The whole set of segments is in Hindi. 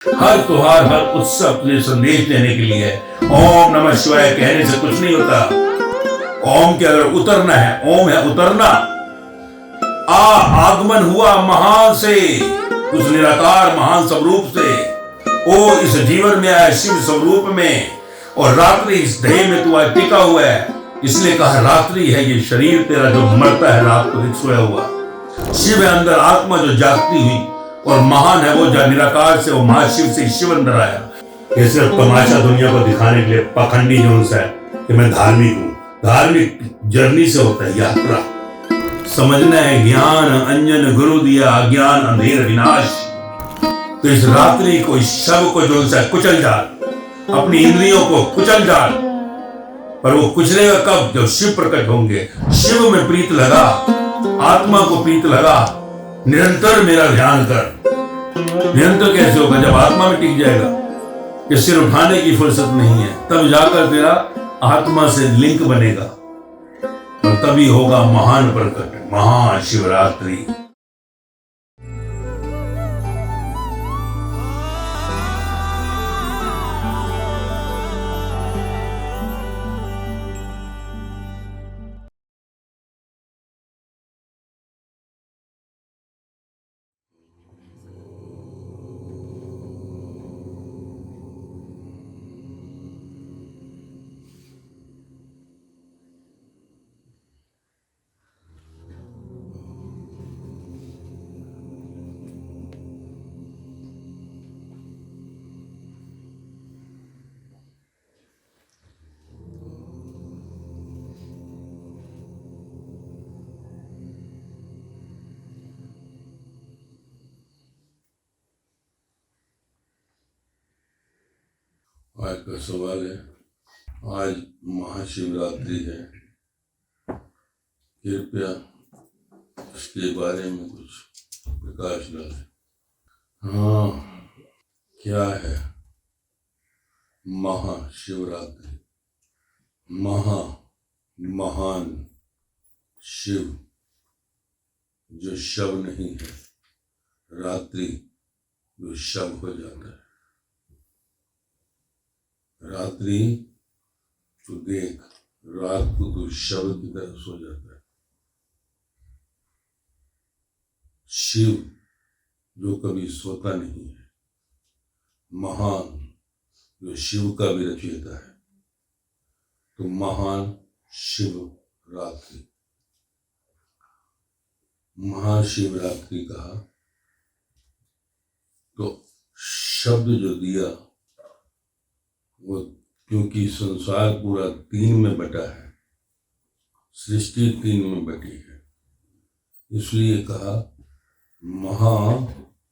हर त्योहार, हर उत्सव तुझे संदेश देने के लिए है। ओम नमः शिवाय कहने से कुछ नहीं होता। ओम के अगर उतरना है, ओम है उतरना। आगमन हुआ महान से, उस निराकार महान स्वरूप से। ओ इस जीवन में आया शिव स्वरूप में, और रात्रि इस देह में तू आज टिका हुआ है। इसलिए कहा रात्रि है ये शरीर तेरा जो मरता है रात को सोया हुआ। शिव है अंदर आत्मा जो जागती हुई, और महान है वो जो निराकार से, वो महाशिव से शिव अंदर आया। ये सिर्फ तमाशा दुनिया को दिखाने के लिए पाखंडी जो है कि मैं धार्मिक हूं। धार्मिक जर्नी से होता है यात्रा। समझना है ज्ञान अंजन गुरु दिया, अज्ञान अंधेर विनाश। तो इस रात्रि को, इस शव को जो है कुचल डाल, अपनी इंद्रियों को कुचल डाल। पर वो कुचलेगा कब? जब शिव प्रकट होंगे। शिव में प्रीत लगा, आत्मा को प्रीत लगा। निरंतर मेरा ध्यान कर। निरंतर कैसे होगा? जब आत्मा में टिक जाएगा कि सिर उठाने की फुर्सत नहीं है, तब जाकर तेरा आत्मा से लिंक बनेगा, और तभी होगा महान प्रकट, महाशिवरात्रि। आज का सवाल है, आज महाशिवरात्रि है, कृपया इसके बारे में कुछ प्रकाश डालें। हाँ, क्या है महाशिवरात्रि? महान शिव जो शव नहीं है, रात्रि जो शव हो जाता है। रात्रि तो देख, रात को तो शव की तरह सो जाता है। शिव जो कभी सोता नहीं है, महान जो शिव का भी रचयिता है। तो महान शिव रात्रि, महाशिवरात्रि कहा तो शब्द जो दिया वो, क्योंकि संसार पूरा तीन में बटा है, सृष्टि तीन में बटी है, इसलिए कहा महाशिव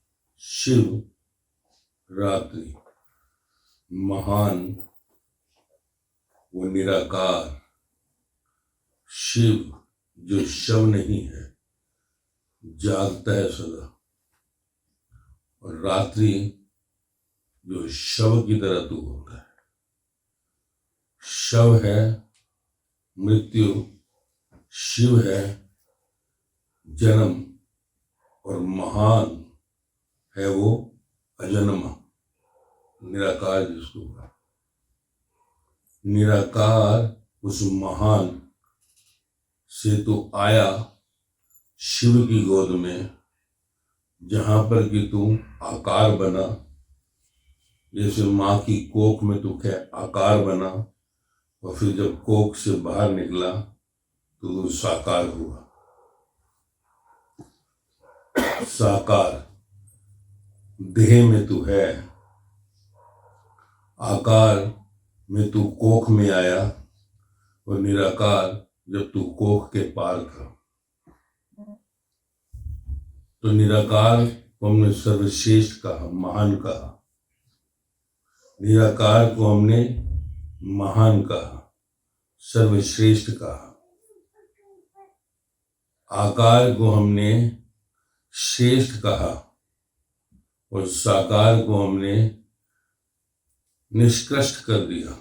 रात्रि। महान वो निराकार, शिव जो शव नहीं है, जागता है सदा, और रात्रि जो शव की तरह तू होता है। शव है मृत्यु, शिव है जन्म, और महान है वो अजन्मा, निराकार जिसको कहा। निराकार उस महान से तो आया शिव की गोद में, जहां पर कि तू आकार बना। जैसे माँ की कोख में तू आकार बना, और फिर जब कोख से बाहर निकला तो तू साकार हुआ। साकार देह में तू है, आकार में तू कोख में आया, और निराकार जब तू कोख के पार था। तो निराकार को हमने सर्वश्रेष्ठ कहा, महान कहा। निराकार को हमने महान कहा, सर्वश्रेष्ठ कहा। आकार को हमने श्रेष्ठ कहा, और साकार को हमने निष्कृष्ट कर दिया।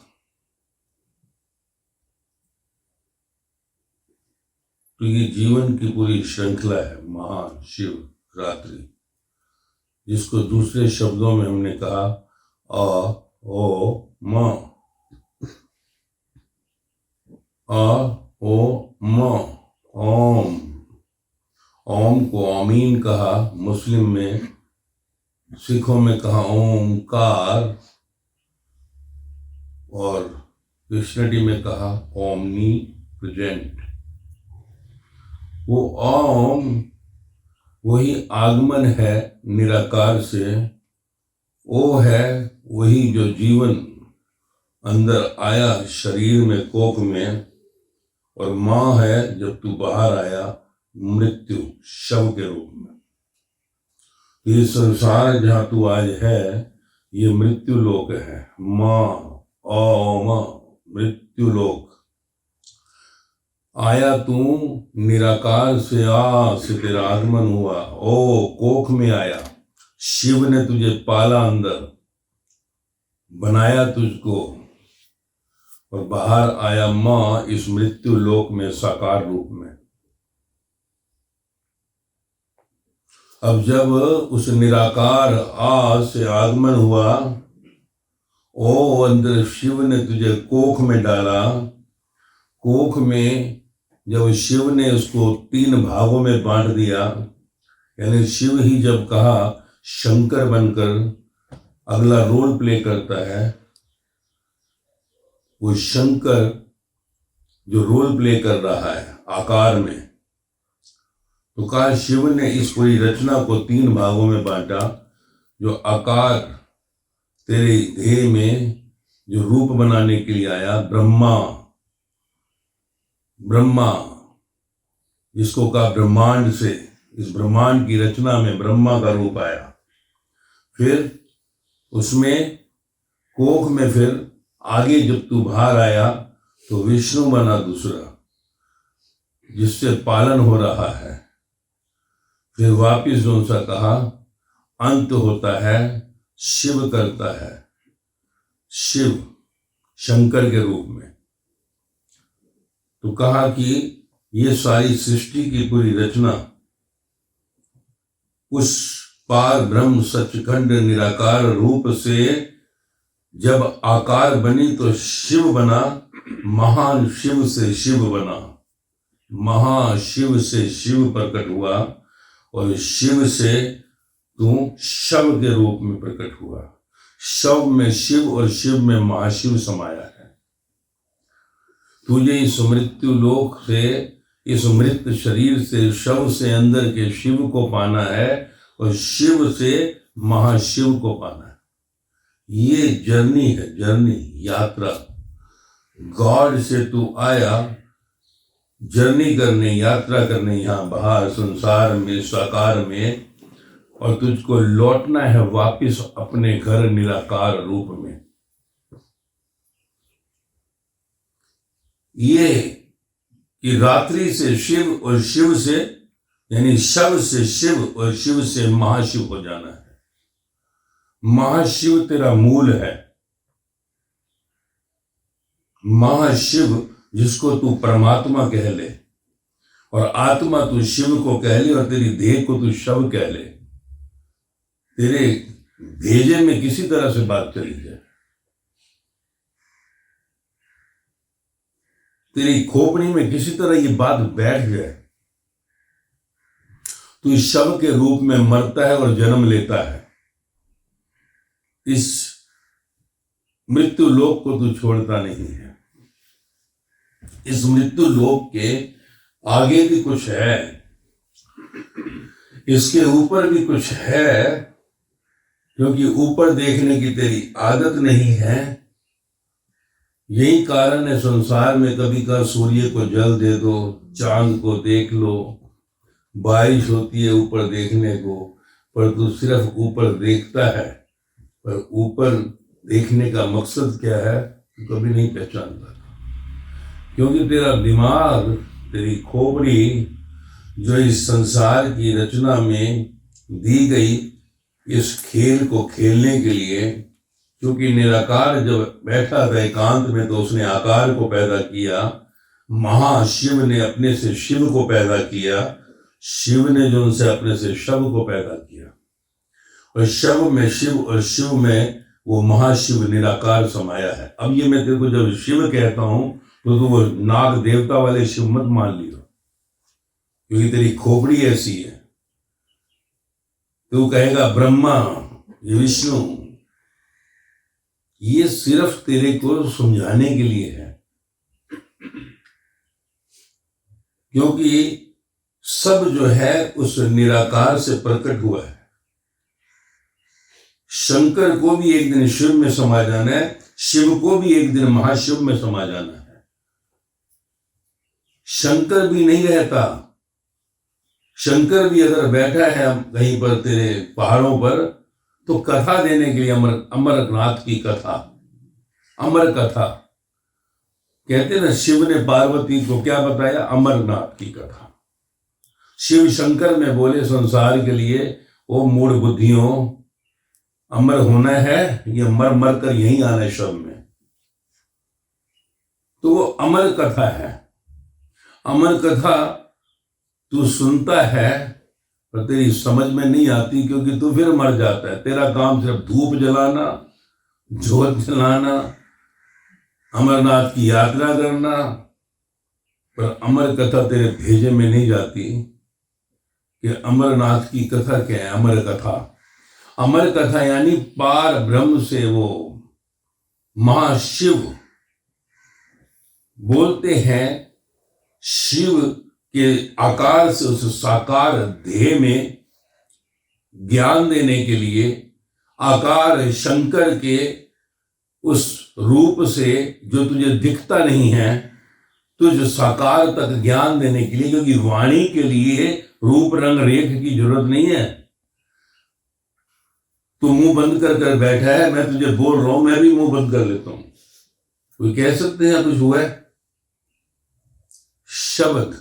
तो ये जीवन की पूरी श्रृंखला है महान शिव रात्रि। जिसको दूसरे शब्दों में हमने कहा अ ओ म, अ ओ म, ओम। ओम को आमीन कहा, मुस्लिम में, सिखों में कहा ओमकार, और कृष्णडी में कहा ओमनी प्रेजेंट। वो ओम वही आगमन है निराकार से, ओ है वही जो जीवन अंदर आया शरीर में, कोख में, और माँ है जब तू बाहर आया मृत्यु शव के रूप में। ये संसार जहाँ तू आज है ये मृत्यु लोक है। माँ ओम मृत्यु लोक। आया तू निराकार से, आ से तेरा आगमन हुआ, ओ कोख में आया, शिव ने तुझे पाला, अंदर बनाया तुझको, और बाहर आया माँ इस मृत्यु लोक में साकार रूप में। अब जब उस निराकार आ से आगमन हुआ, ओ अंदर शिव ने तुझे कोख में डाला। कोख में जब शिव ने उसको 3 भागों में बांट दिया, यानी शिव ही जब कहा शंकर बनकर अगला रोल प्ले करता है, वो शंकर जो रोल प्ले कर रहा है आकार में, तो कहा शिव ने इस पूरी रचना को 3 भागों में बांटा। जो आकार तेरे देह में जो रूप बनाने के लिए आया, ब्रह्मा जिसको कहा ब्रह्मांड से, इस ब्रह्मांड की रचना में ब्रह्मा का रूप आया। फिर उसमें कोख में फिर आगे जब तू बाहर आया तो विष्णु बना दूसरा, जिससे पालन हो रहा है। फिर वापिस जो सा कहा अंत होता है, शिव करता है, शिव शंकर के रूप में। तो कहा कि ये सारी सृष्टि की पूरी रचना उस पार ब्रह्म सचखंड निराकार रूप से जब आकार बनी तो शिव बना, महान शिव से शिव बना, महाशिव से शिव प्रकट हुआ, और शिव से तू शव के रूप में प्रकट हुआ। शव में शिव और शिव में महाशिव समाया है। तुझे इस मृत्यु लोक से, इस मृत शरीर से, शव से अंदर के शिव को पाना है, और शिव से महाशिव को पाना है। ये जर्नी है, जर्नी, यात्रा। गॉड से तू आया जर्नी करने, यात्रा करने यहाँ बाहर संसार में, साकार में, और तुझको लौटना है वापिस अपने घर निराकार रूप में। ये कि रात्रि से शिव और शिव से, यानी शव से शिव और शिव से महाशिव हो जाना है। महाशिव तेरा मूल है। महाशिव जिसको तू परमात्मा कह ले, और आत्मा तू शिव को कह ले, और तेरी देह को तू शव कह ले। तेरे भेजे में किसी तरह से बात चली जाए, तेरी खोपड़ी में किसी तरह ये बात बैठ जाए, तू इस शव के रूप में मरता है और जन्म लेता है। इस मृत्यु लोक को तू छोड़ता नहीं है। इस मृत्यु लोक के आगे भी कुछ है, इसके ऊपर भी कुछ है, क्योंकि ऊपर देखने की तेरी आदत नहीं है। यही कारण है संसार में कभी का सूर्य को जल दे दो, चांद को देख लो, बारिश होती है ऊपर देखने को, पर तू सिर्फ ऊपर देखता है। पर ऊपर देखने का मकसद क्या है तू कभी नहीं पहचानता, क्योंकि तेरा दिमाग, तेरी खोपड़ी जो इस संसार की रचना में दी गई इस खेल को खेलने के लिए, क्योंकि निराकार जब बैठा था एकांत में तो उसने आकार को पैदा किया। महाशिव ने अपने से शिव को पैदा किया, शिव ने जो उनसे अपने से शव को पैदा किया, और शव में शिव और शिव में वो महाशिव निराकार समाया है। अब ये मैं तेरे को जब शिव कहता हूं तो तू वो नाग देवता वाले शिव मत मान लियो, क्योंकि तेरी खोपड़ी ऐसी है। तू कहेगा ब्रह्मा, ये विष्णु, ये सिर्फ तेरे को समझाने के लिए है, क्योंकि सब जो है उस निराकार से प्रकट हुआ है। शंकर को भी एक दिन शिव में समा जाना है, शिव को भी एक दिन महाशिव में समा जाना है। शंकर भी नहीं रहता। शंकर भी अगर बैठा है कहीं पर तेरे पहाड़ों पर तो कथा देने के लिए, अमरनाथ की कथा, अमर कथा कहते ना, शिव ने पार्वती को क्या बताया? अमरनाथ की कथा। शिव शंकर में बोले संसार के लिए, ओ मूढ़ बुद्धियों, अमर होना है, ये मर मर कर यहीं आना है शव में। तो वो अमर कथा है। अमर कथा तू सुनता है पर तेरी समझ में नहीं आती, क्योंकि तू फिर मर जाता है। तेरा काम सिर्फ धूप जलाना, ज्योत जलाना, अमरनाथ की यात्रा करना, पर अमर कथा तेरे भेजे में नहीं जाती कि अमरनाथ की कथा क्या है। अमर कथा, अमर कथा यानी पार ब्रह्म से वो महाशिव बोलते हैं। शिव के आकार से उस साकार देह में ज्ञान देने के लिए, आकार शंकर के उस रूप से जो तुझे दिखता नहीं है, तुझ साकार तक ज्ञान देने के लिए, क्योंकि वाणी के लिए रूप रंग रेख की जरूरत नहीं है। तू मुंह बंद कर कर बैठा है, मैं तुझे बोल रहा हूं, मैं भी मुंह बंद कर लेता हूं। कोई कह सकते हैं कुछ हुआ है? शब्द,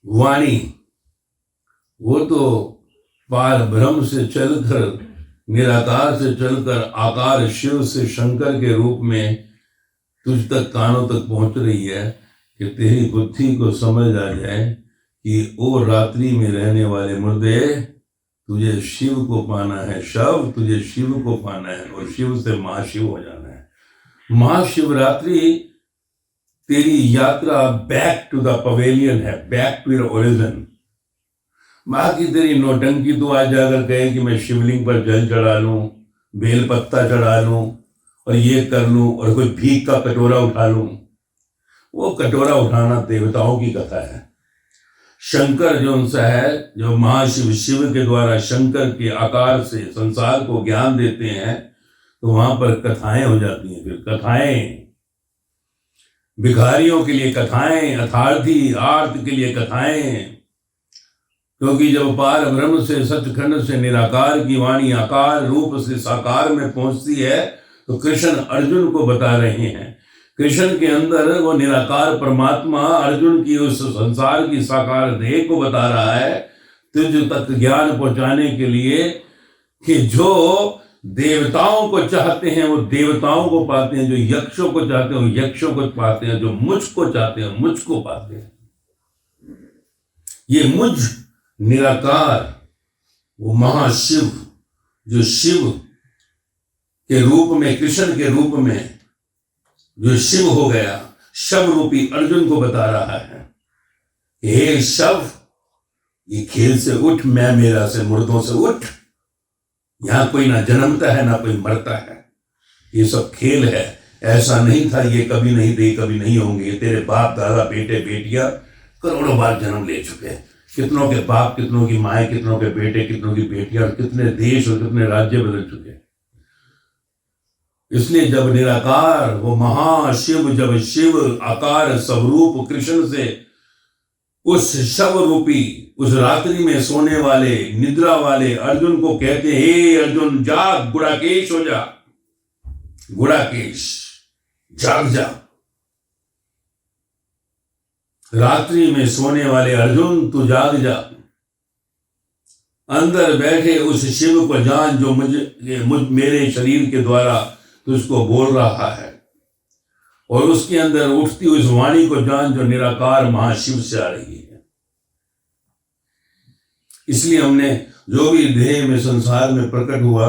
वाणी, वो तो पार ब्रह्म से चलकर, निराकार से चलकर आकार शिव से शंकर के रूप में तुझ तक, कानों तक पहुंच रही है कि तेरी बुद्धि को समझ आ जाए कि ओ रात्रि में रहने वाले मुर्दे, तुझे शिव को पाना है। शव, तुझे शिव को पाना है और शिव से महाशिव हो जाना है। महाशिवरात्रि तेरी यात्रा बैक टू द पवेलियन है, बैक टू योर ओरिजिन। बाकी तेरी नौटंकी तो आज अगर कहे कि मैं शिवलिंग पर जल चढ़ा लूं, बेल पत्ता चढ़ा लूं और ये कर लूं और कोई भीख का कटोरा उठा लूं, वो कटोरा उठाना देवताओं की कथा है। शंकर जो उनसा है, जो महाशिव शिव के द्वारा शंकर के आकार से संसार को ज्ञान देते हैं, तो वहां पर कथाएं हो जाती हैं। फिर कथाएं, भिखारियों के लिए कथाएं, अर्थार्थी आर्त के लिए कथाएं, क्योंकि जब पार ब्रह्म से, सचखंड से निराकार की वाणी आकार रूप से साकार में पहुंचती है, तो कृष्ण अर्जुन को बता रहे हैं। कृष्ण के अंदर वो निराकार परमात्मा अर्जुन की उस संसार की साकार देह को बता रहा है, तुझ तक ज्ञान पहुंचाने के लिए कि जो देवताओं को चाहते हैं वो देवताओं को पाते हैं, जो यक्षों को चाहते हैं वो यक्षों को पाते हैं, जो मुझको चाहते हैं मुझको पाते हैं। ये मुझ निराकार, वो महाशिव, जो शिव के रूप में, कृष्ण के रूप में जो शिव हो गया, शव रूपी अर्जुन को बता रहा है, हे शव, ये खेल से उठ, मैं मेरा से मुर्दों से उठ। यहां कोई ना जन्मता है ना कोई मरता है, ये सब खेल है। ऐसा नहीं था, ये कभी नहीं थे, कभी नहीं होंगे। तेरे बाप दादा बेटे बेटियां करोड़ों बार जन्म ले चुके हैं। कितनों के बाप, कितनों की माएँ, कितनों के बेटे, कितनों की बेटियां, और कितने देश और कितने राज्य बदल चुके हैं। इसलिए जब निराकार, वो महाशिव, जब शिव आकार स्वरूप कृष्ण से उस शव रूपी, उस रात्रि में सोने वाले, निद्रा वाले अर्जुन को कहते, हे अर्जुन जाग, गुड़ाकेश हो जा, गुड़ाकेश जाग जा। रात्रि में सोने वाले अर्जुन तू जाग जा, अंदर बैठे उस शिव को जान जो मेरे शरीर के द्वारा तुझको बोल रहा है, और उसके अंदर उठती हुई उस वाणी को जान जो निराकार महाशिव से आ रही है। इसलिए हमने जो भी देह में संसार में प्रकट हुआ,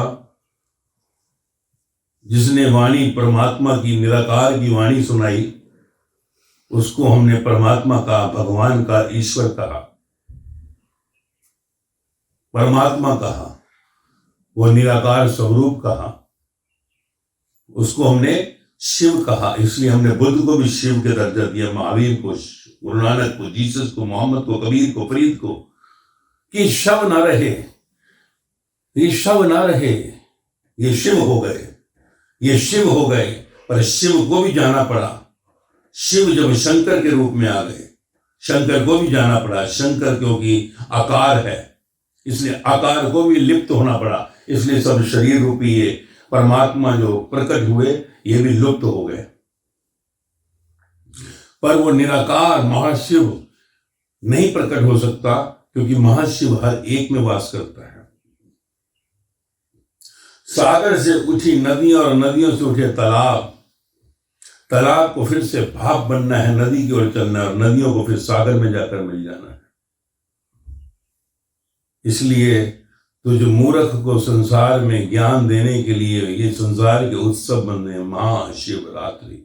जिसने वाणी परमात्मा की निराकार की वाणी सुनाई, उसको हमने परमात्मा का, भगवान का, ईश्वर कहा, परमात्मा कहा, वो निराकार स्वरूप कहा, उसको हमने शिव कहा। इसलिए हमने बुद्ध को भी शिव के दर्जा दिया, महावीर को, गुरु नानक को, जीसस को, मोहम्मद को, कबीर को, फरीद को, कि शव ना रहे, ये शव ना रहे, ये शिव हो गए, ये शिव हो गए। पर शिव को भी जाना पड़ा। शिव जब शंकर के रूप में आ गए, शंकर को भी जाना पड़ा। शंकर क्योंकि आकार है, इसलिए आकार को भी लिप्त होना पड़ा। इसलिए सब शरीर रूपी ये परमात्मा जो प्रकट हुए, ये भी लुप्त हो गए। पर वो निराकार महाशिव नहीं प्रकट हो सकता, क्योंकि महाशिव हर एक में वास करता है। सागर से उठी नदियां और नदियों से उठे तालाब, तालाब को फिर से भाप बनना है, नदी की ओर चलना है, और नदियों को फिर सागर में जाकर मिल जाना है। इसलिए तो जो मूर्ख को संसार में ज्ञान देने के लिए ये संसार के उत्सव बनने हैं, महाशिवरात्रि।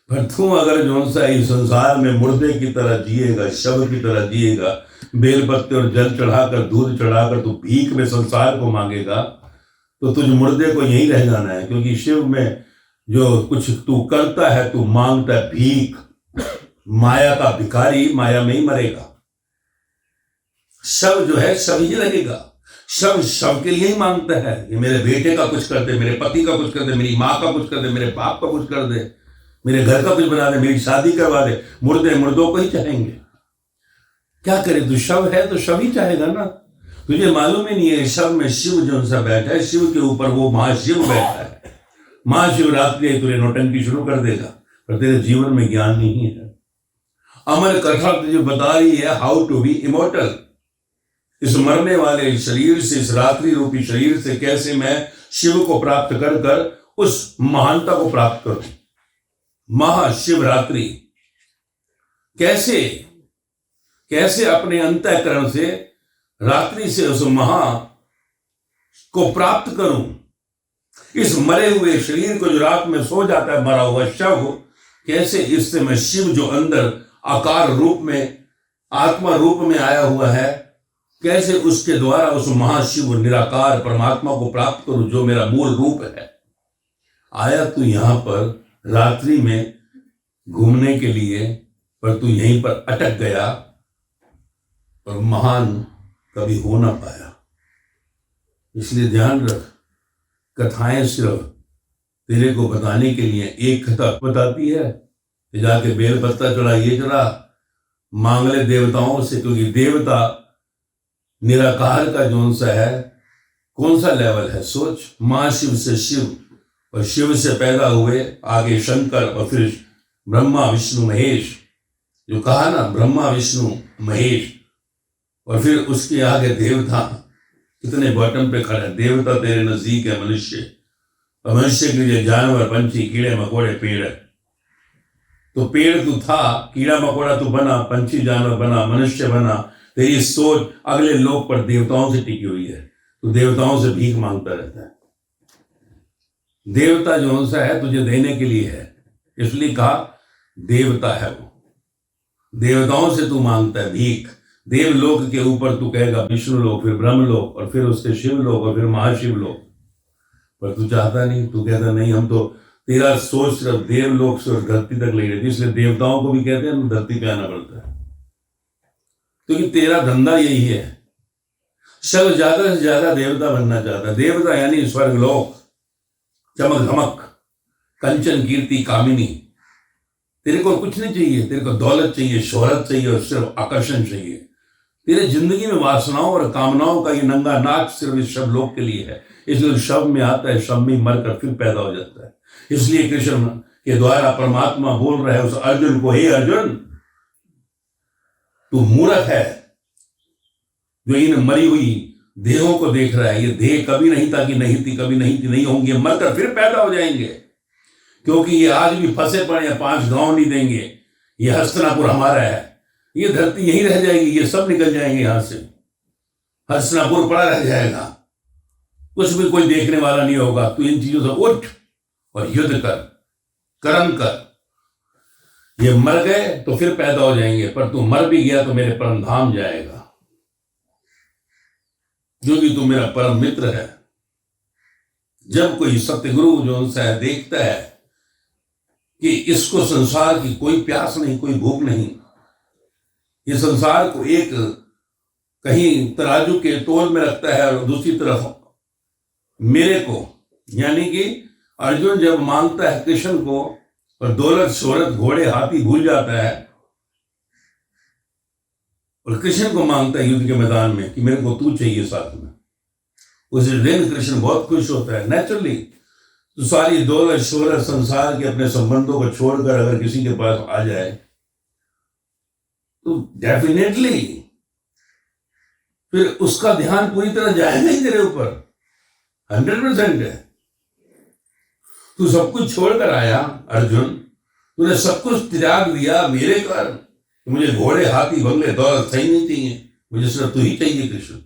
पर तू अगर जो सा इस संसार में मुर्दे की तरह जिएगा, शव की तरह जिएगा, बेलपत्ते और जल चढ़ाकर, दूध चढ़ाकर तू भीख में संसार को मांगेगा, तो तुझ मुर्दे को यहीं रह जाना है। क्योंकि शिव में जो कुछ तू करता है, तू मांगता है भीख, माया का भिखारी माया में ही मरेगा। शव जो है शव ही रहेगा। शव शव के लिए ही मांगता है कि मेरे बेटे का कुछ कर दे, मेरे पति का कुछ कर दे, मेरी माँ का कुछ कर दे, मेरे बाप का कुछ कर दे, मेरे घर का कुछ बना दे, मेरी शादी करवा दे। मुर्दे मुर्दों को ही चाहेंगे। क्या करे, तू शव है तो शव ही चाहेगा ना। तुझे मालूम ही नहीं है शव में शिव जो सा बैठा है, शिव के ऊपर वो महाशिव बैठा है। महाशिवरात्रि तुझे नौटंकी शुरू कर देगा, पर तेरे जीवन में ज्ञान नहीं है। अमर कथा तुझे बता रही है हाउ टू बी इमोर्टल। इस मरने वाले शरीर से, इस रात्रि रूपी शरीर से कैसे मैं शिव को प्राप्त कर कर उस महानता को प्राप्त करूं। महाशिवरात्रि कैसे कैसे अपने अंतःकरण से रात्रि से उस महा को प्राप्त करूं। इस मरे हुए शरीर को जो रात में सो जाता है, मरा हुआ शव, कैसे इससे मैं शिव जो अंदर आकार रूप में, आत्मा रूप में आया हुआ है, कैसे उसके द्वारा उस महाशिव निराकार परमात्मा को प्राप्त करूं जो मेरा मूल रूप है। आया तू यहां पर रात्रि में घूमने के लिए, पर तू यहीं पर अटक गया और महान कभी हो ना पाया। इसलिए ध्यान रख, कथाएं सिर्फ तेरे को बताने के लिए, एक कथा बताती है कि जाके बेल पत्ता चढ़ा, ये चढ़ा, मांग ले देवताओं से। क्योंकि देवता निराकार का जोन सा है, कौन सा लेवल है सोच। महाशिव से शिव, और शिव से पैदा हुए आगे शंकर, और फिर ब्रह्मा विष्णु महेश, जो कहा ना ब्रह्मा विष्णु महेश, और फिर उसके आगे देवता। कितने बॉटम पे खड़े, देवता तेरे नजदीक है मनुष्य, और मनुष्य के लिए जानवर, पंछी, कीड़े मकोड़े, पेड़। तो पेड़ तू था, कीड़ा मकोड़ा तू बना, पंछी जानवर बना, मनुष्य बना। तेरी सोच अगले लोक पर देवताओं से टिकी हुई है। तू देवताओं से भीख मांगता रहता है। देवता जो सा है तुझे देने के लिए है, इसलिए कहा देवता है वो। देवताओं से तू मांगता है भीख। देवलोक के ऊपर तू कहेगा विष्णु लोक, फिर ब्रह्मलोक, और फिर उसके शिवलोक, और फिर महाशिव लोक। पर तू चाहता नहीं, तू कहता नहीं, हम तो, तेरा सोच सिर्फ देवलोक से और धरती तक ले रहती। इसलिए देवताओं को भी कहते हैं धरती पे आना पड़ता है, क्योंकि तेरा धंधा यही है। सब ज्यादा से ज्यादा देवता बनना चाहता है। देवता यानी स्वर्गलोक, चमक धमक, कंचन कीर्ति कामिनी। तेरे को कुछ नहीं चाहिए, तेरे को दौलत चाहिए, शोहरत चाहिए, और सिर्फ आकर्षण चाहिए। तेरे जिंदगी में वासनाओं और कामनाओं का ये नंगा नाच सिर्फ इस शव लोक के लिए है। इसलिए शव में आता है, शव में मरकर फिर पैदा हो जाता है। इसलिए कृष्ण के द्वारा परमात्मा बोल रहा है उस अर्जुन को, हे अर्जुन, तू मूर्ख है जो इन मरी हुई देहों को देख रहा है। ये देह कभी नहीं था कि नहीं थी, कभी नहीं थी, नहीं होंगे, मरकर फिर पैदा हो जाएंगे। क्योंकि ये आज भी फंसे पड़े हैं, 5 गांव नहीं देंगे। ये हस्तिनापुर हमारा है, ये धरती यहीं रह जाएगी, ये सब निकल जाएंगे यहां से। हसनापुर पड़ा रह जाएगा, कुछ भी कोई देखने वाला नहीं होगा। तू इन चीजों से उठ और युद्ध कर, कर्म कर। ये मर गए तो फिर पैदा हो जाएंगे, पर तू मर भी गया तो मेरे परम धाम जाएगा, क्योंकि तू मेरा परम मित्र है। जब कोई सत्यगुरु जो उनसे देखता है कि इसको संसार की कोई प्यास नहीं, कोई भूख नहीं, ये संसार को एक कहीं तराजू के तोल में रखता है और दूसरी तरफ मेरे को, यानी कि अर्जुन जब मांगता है कृष्ण को और दौलत शोहरत घोड़े हाथी भूल जाता है और कृष्ण को मांगता है युद्ध के मैदान में कि मेरे को तू चाहिए साथ में, उस दिन कृष्ण बहुत खुश होता है। नेचुरली तो सारी दौलत शोहरत संसार के अपने संबंधों को छोड़कर अगर किसी के पास आ जाए तो डेफिनेटली फिर उसका ध्यान पूरी तरह जाएगा ही तेरे ऊपर, 100% है। तू सब कुछ छोड़कर आया अर्जुन, तूने सब कुछ त्याग दिया मेरे कारण। मुझे घोड़े हाथी बंगले दौलत सही नहीं चाहिए, मुझे सिर्फ तू ही चाहिए कृष्ण।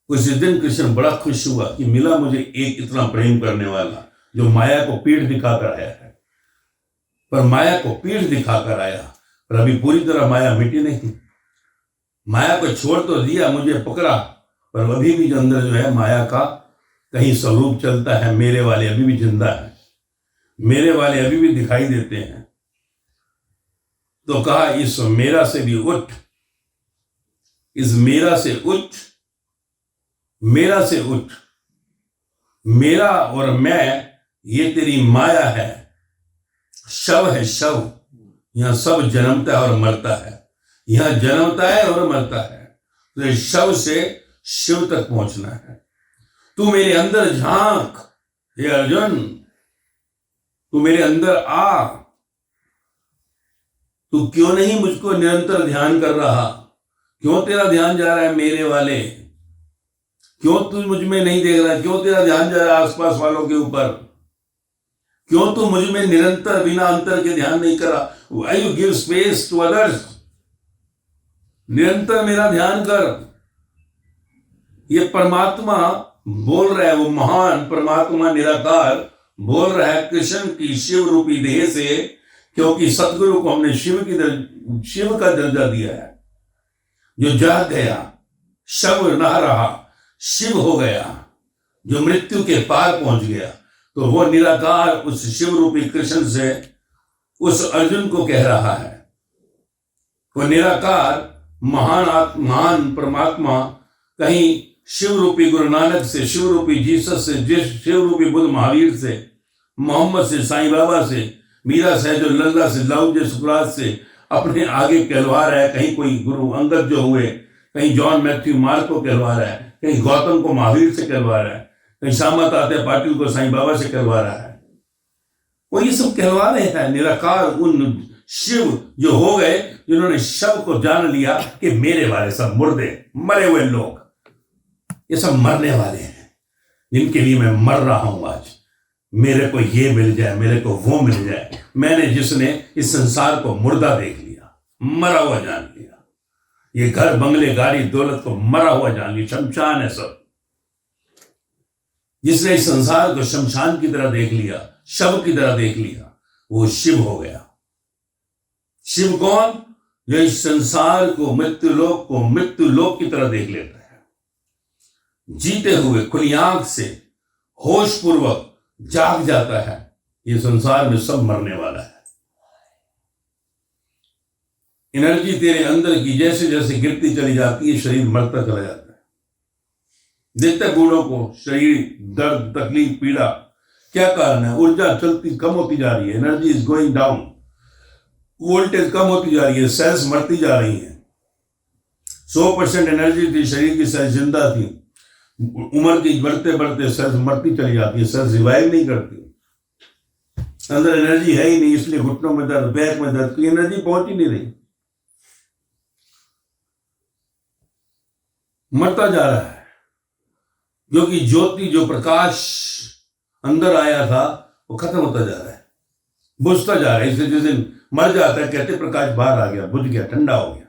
उस दिन कृष्ण बड़ा खुश हुआ कि मिला मुझे एक इतना प्रेम करने वाला जो माया को पीठ दिखाकर आया है। पर माया को पीठ दिखाकर आया, पर अभी पूरी तरह माया मिटी नहीं। माया को छोड़ तो दिया, मुझे पकड़ा, पर अभी भी अंदर जो है माया का कहीं स्वरूप चलता है। मेरे वाले अभी भी जिंदा है, मेरे वाले अभी भी दिखाई देते हैं। तो कहा इस मेरा से भी उठ, इस मेरा से उठ, मेरा से उठ। मेरा और मैं ये तेरी माया है, शव है शव। यहां सब जन्मता है और मरता है, यहां जन्मता है और मरता है। तो इस शव से शिव तक पहुंचना है। तू मेरे अंदर झांक, हे अर्जुन, तू मेरे अंदर आ। तू क्यों नहीं मुझको निरंतर ध्यान कर रहा? क्यों तेरा ध्यान जा रहा है मेरे वाले? क्यों तू मुझ में नहीं देख रहा? क्यों तेरा ध्यान जा रहा है आसपास वालों के ऊपर? क्यों तू मुझ में निरंतर बिना अंतर के ध्यान नहीं कर रहा? Why you give space to others? निरंतर मेरा ध्यान कर। ये परमात्मा बोल रहा है, वो महान परमात्मा निराकार बोल रहा है कृष्ण की शिव रूपी देह से, क्योंकि सतगुरु को हमने शिव का दर्जा दिया है। जो जाग गया, शव ना रहा, शिव हो गया, जो मृत्यु के पार पहुंच गया, तो वो निराकार उस शिव रूपी कृष्ण से उस अर्जुन को कह रहा है। वो निराकार महान परमात्मा कहीं शिव रूपी गुरु नानक से, शिव रूपी जीसस से, शिव रूपी बुद्ध महावीर से, मोहम्मद से, साईं बाबा से, मीरा सहज लल्ला से, लाउजे सुकरात से अपने आगे कहलवा रहा है। कहीं कोई गुरु अंगद जो हुए, कहीं जॉन मैथ्यू मार्क को कहलवा रहा है, कहीं गौतम को महावीर से कहलवा रहा है, कहीं श्यामा तात्या पाटिल को साईं बाबा से कहलवा रहा है। वो ये सब कहलवा रहे हैं निराकार उन शिव जो हो गए, जिन्होंने शव को जान लिया कि मेरे वाले सब मुर्दे, मरे हुए लोग, ये सब मरने वाले हैं, जिनके लिए मैं मर रहा हूं आज। मेरे को ये मिल जाए, मेरे को वो मिल जाए। मैंने जिसने इस संसार को मुर्दा देख लिया, मरा हुआ जान लिया, ये घर बंगले गाड़ी दौलत को मरा हुआ जान लिया, शमशान है सब। जिसने इस संसार को शमशान की तरह देख लिया, शव की तरह देख लिया, वो शिव हो गया। शिव कौन? जो इस संसार को, मृत्युलोक को मृत्युलोक की तरह देख लेता है, जीते हुए खुली आंख से होश पूर्वक जाग जाता है। ये संसार में सब मरने वाला है। एनर्जी तेरे अंदर की जैसे जैसे गिरती चली जाती है, शरीर मरता चला जाता है। देखते बूढ़ों को शरीर दर्द, तकलीफ, पीड़ा, क्या कारण है? ऊर्जा चलती कम होती जा रही है, energy is going down, voltage कम होती जा रही है, सेल्स मरती जा रही हैं। 100% एनर्जी थी, शरीर की सेल्स जिंदा थी, उम्र की बढ़ते बढ़ते सेल्स मरती चली जाती है, सेल्स रिवाइव नहीं करती। अंदर एनर्जी है ही नहीं, इसलिए घुटनों में दर्द, बैक में दर्द, कोई एनर्जी पहुंच ही नहीं रही, मरता जा रहा है। क्योंकि ज्योति, जो प्रकाश अंदर आया था, वो खत्म होता जा रहा है, बुझता जा रहा है। इसलिए जिस दिन मर जाता है कहते प्रकाश बाहर आ गया, बुझ गया, ठंडा हो गया।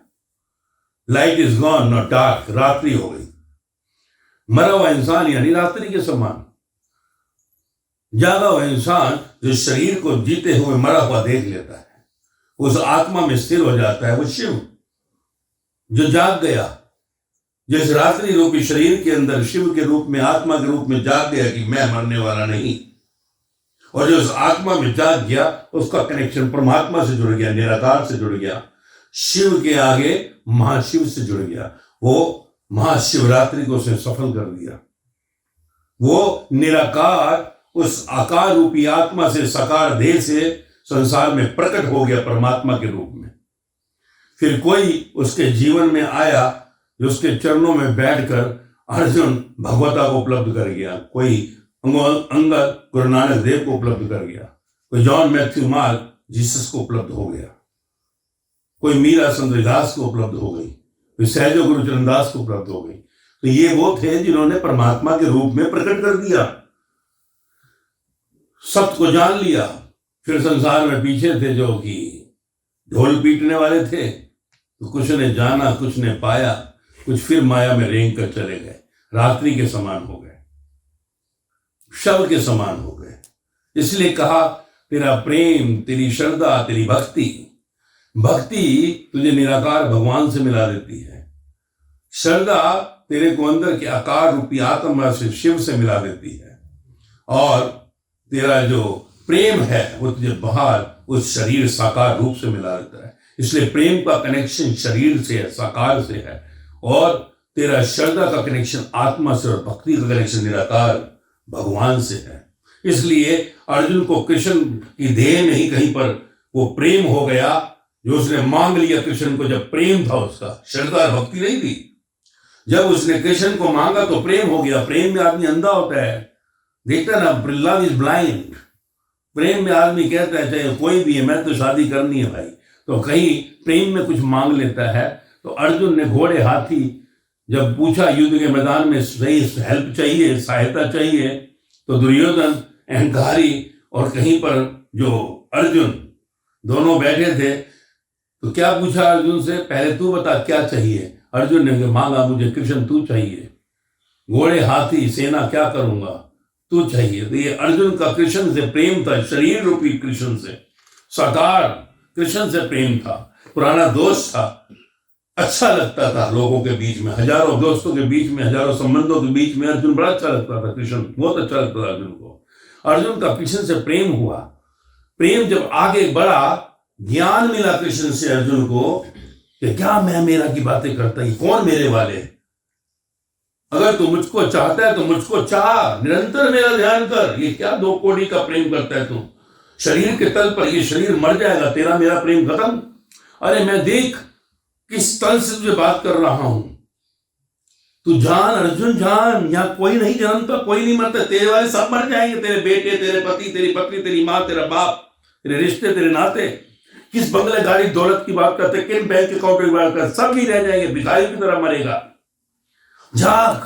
Light is gone, not dark, रात्रि हो गई। मरा हुआ इंसान यानी रात्रि के समान। जागा हुआ इंसान जो शरीर को जीते हुए मरा हुआ देख लेता है, उस आत्मा में स्थिर हो जाता है, वो शिव जो जाग गया, जिस रात्रि रूपी शरीर के अंदर शिव के रूप में, आत्मा के रूप में जाग गया कि मैं मरने वाला नहीं, और जो उस आत्मा में जाग गया उसका कनेक्शन परमात्मा से जुड़ गया, निराकार से जुड़ गया, शिव के आगे महाशिव से जुड़ गया। वो महाशिवरात्रि को उसने सफल कर दिया। वो निराकार उस आकार रूपी आत्मा से, साकार देह से संसार में प्रकट हो गया परमात्मा के रूप में। फिर कोई उसके जीवन में आया जो उसके चरणों में बैठकर अर्जुन भगवता को उपलब्ध कर गया, कोई अंगद गुरु नानक देव को उपलब्ध कर गया, कोई जॉन मैथ्यू मार्क जीसस को उपलब्ध हो गया, कोई मीरा सुंदरदास को उपलब्ध हो गई, कोई सहजो गुरु चरणदास को उपलब्ध हो गई। तो ये वो थे जिन्होंने परमात्मा के रूप में प्रकट कर दिया, सत्य को जान लिया। फिर संसार में पीछे थे जो कि ढोल पीटने वाले थे, तो कुछ ने जाना, कुछ ने पाया, कुछ फिर माया में रेंग कर चले गए, रात्रि के समान हो गए, शव के समान हो गए। इसलिए कहा तेरा प्रेम, तेरी श्रद्धा, तेरी भक्ति, भक्ति तुझे निराकार भगवान से मिला देती है, श्रद्धा तेरे को अंदर के आकार रूपी आत्मा से, शिव से मिला देती है, और तेरा जो प्रेम है वो तुझे बाहर उस शरीर साकार रूप से मिला देता है। इसलिए प्रेम का कनेक्शन शरीर से है, साकार से है, और तेरा श्रद्धा का कनेक्शन आत्मा से, और भक्ति का कनेक्शन निराकार भगवान से है। इसलिए अर्जुन को कृष्ण की देह में ही कहीं पर वो प्रेम हो गया जो उसने मांग लिया कृष्ण को, जब प्रेम था उसका, श्रद्धा भक्ति नहीं थी। जब उसने कृष्ण को मांगा तो प्रेम हो गया। प्रेम में आदमी अंधा होता है, देखता ना, लव इज ब्लाइंड। प्रेम में आदमी कहता है चाहे कोई भी है, मैं तो शादी करनी है भाई, तो कहीं प्रेम में कुछ मांग लेता है। तो अर्जुन ने घोड़े हाथी जब पूछा युद्ध के मैदान में सही हेल्प चाहिए, सहायता चाहिए, तो दुर्योधन अहंकारी और कहीं पर जो अर्जुन दोनों बैठे थे, तो क्या पूछा अर्जुन से, पहले तू बता क्या चाहिए। अर्जुन ने मांगा मुझे कृष्ण तू चाहिए, घोड़े हाथी सेना क्या करूंगा, तू चाहिए। तो ये अर्जुन का कृष्ण से प्रेम था, शरीर रूपी कृष्ण से, साकार कृष्ण से प्रेम था, पुराना दोस्त था, अच्छा लगता था लोगों के बीच में, हजारों दोस्तों के बीच में, हजारों संबंधों के बीच में अर्जुन बड़ा अच्छा लगता था, कृष्ण बहुत अच्छा लगता था अर्जुन को। अर्जुन का कृष्ण से प्रेम हुआ। प्रेम जब आगे बढ़ा, ज्ञान मिला कृष्ण से अर्जुन को कि क्या मैं मेरा की बातें करता है, कौन मेरे वाले, अगर तू मुझको चाहता है तो मुझको चाह, निरंतर मेरा ध्यान कर, ये क्या दो कोड़ी का प्रेम करता है तू, शरीर के तल पर ये शरीर मर जाएगा, तेरा मेरा प्रेम खत्म। अरे मैं देख किस तल से तुझे बात कर रहा हूं, तू जान अर्जुन जान, यहां कोई नहीं जन्मता, कोई नहीं मरता, तेरे वाले सब मर जाएंगे, तेरे बेटे, तेरे पति, तेरी पत्नी, तेरी माँ, तेरा बाप, तेरे रिश्ते, तेरे नाते, किस बंगले गाड़ी दौलत की बात करते, किन बैंक अकाउंट की बात करते, सब ही रह जाएंगे, भिखारी की तरह मरेगा। जाग,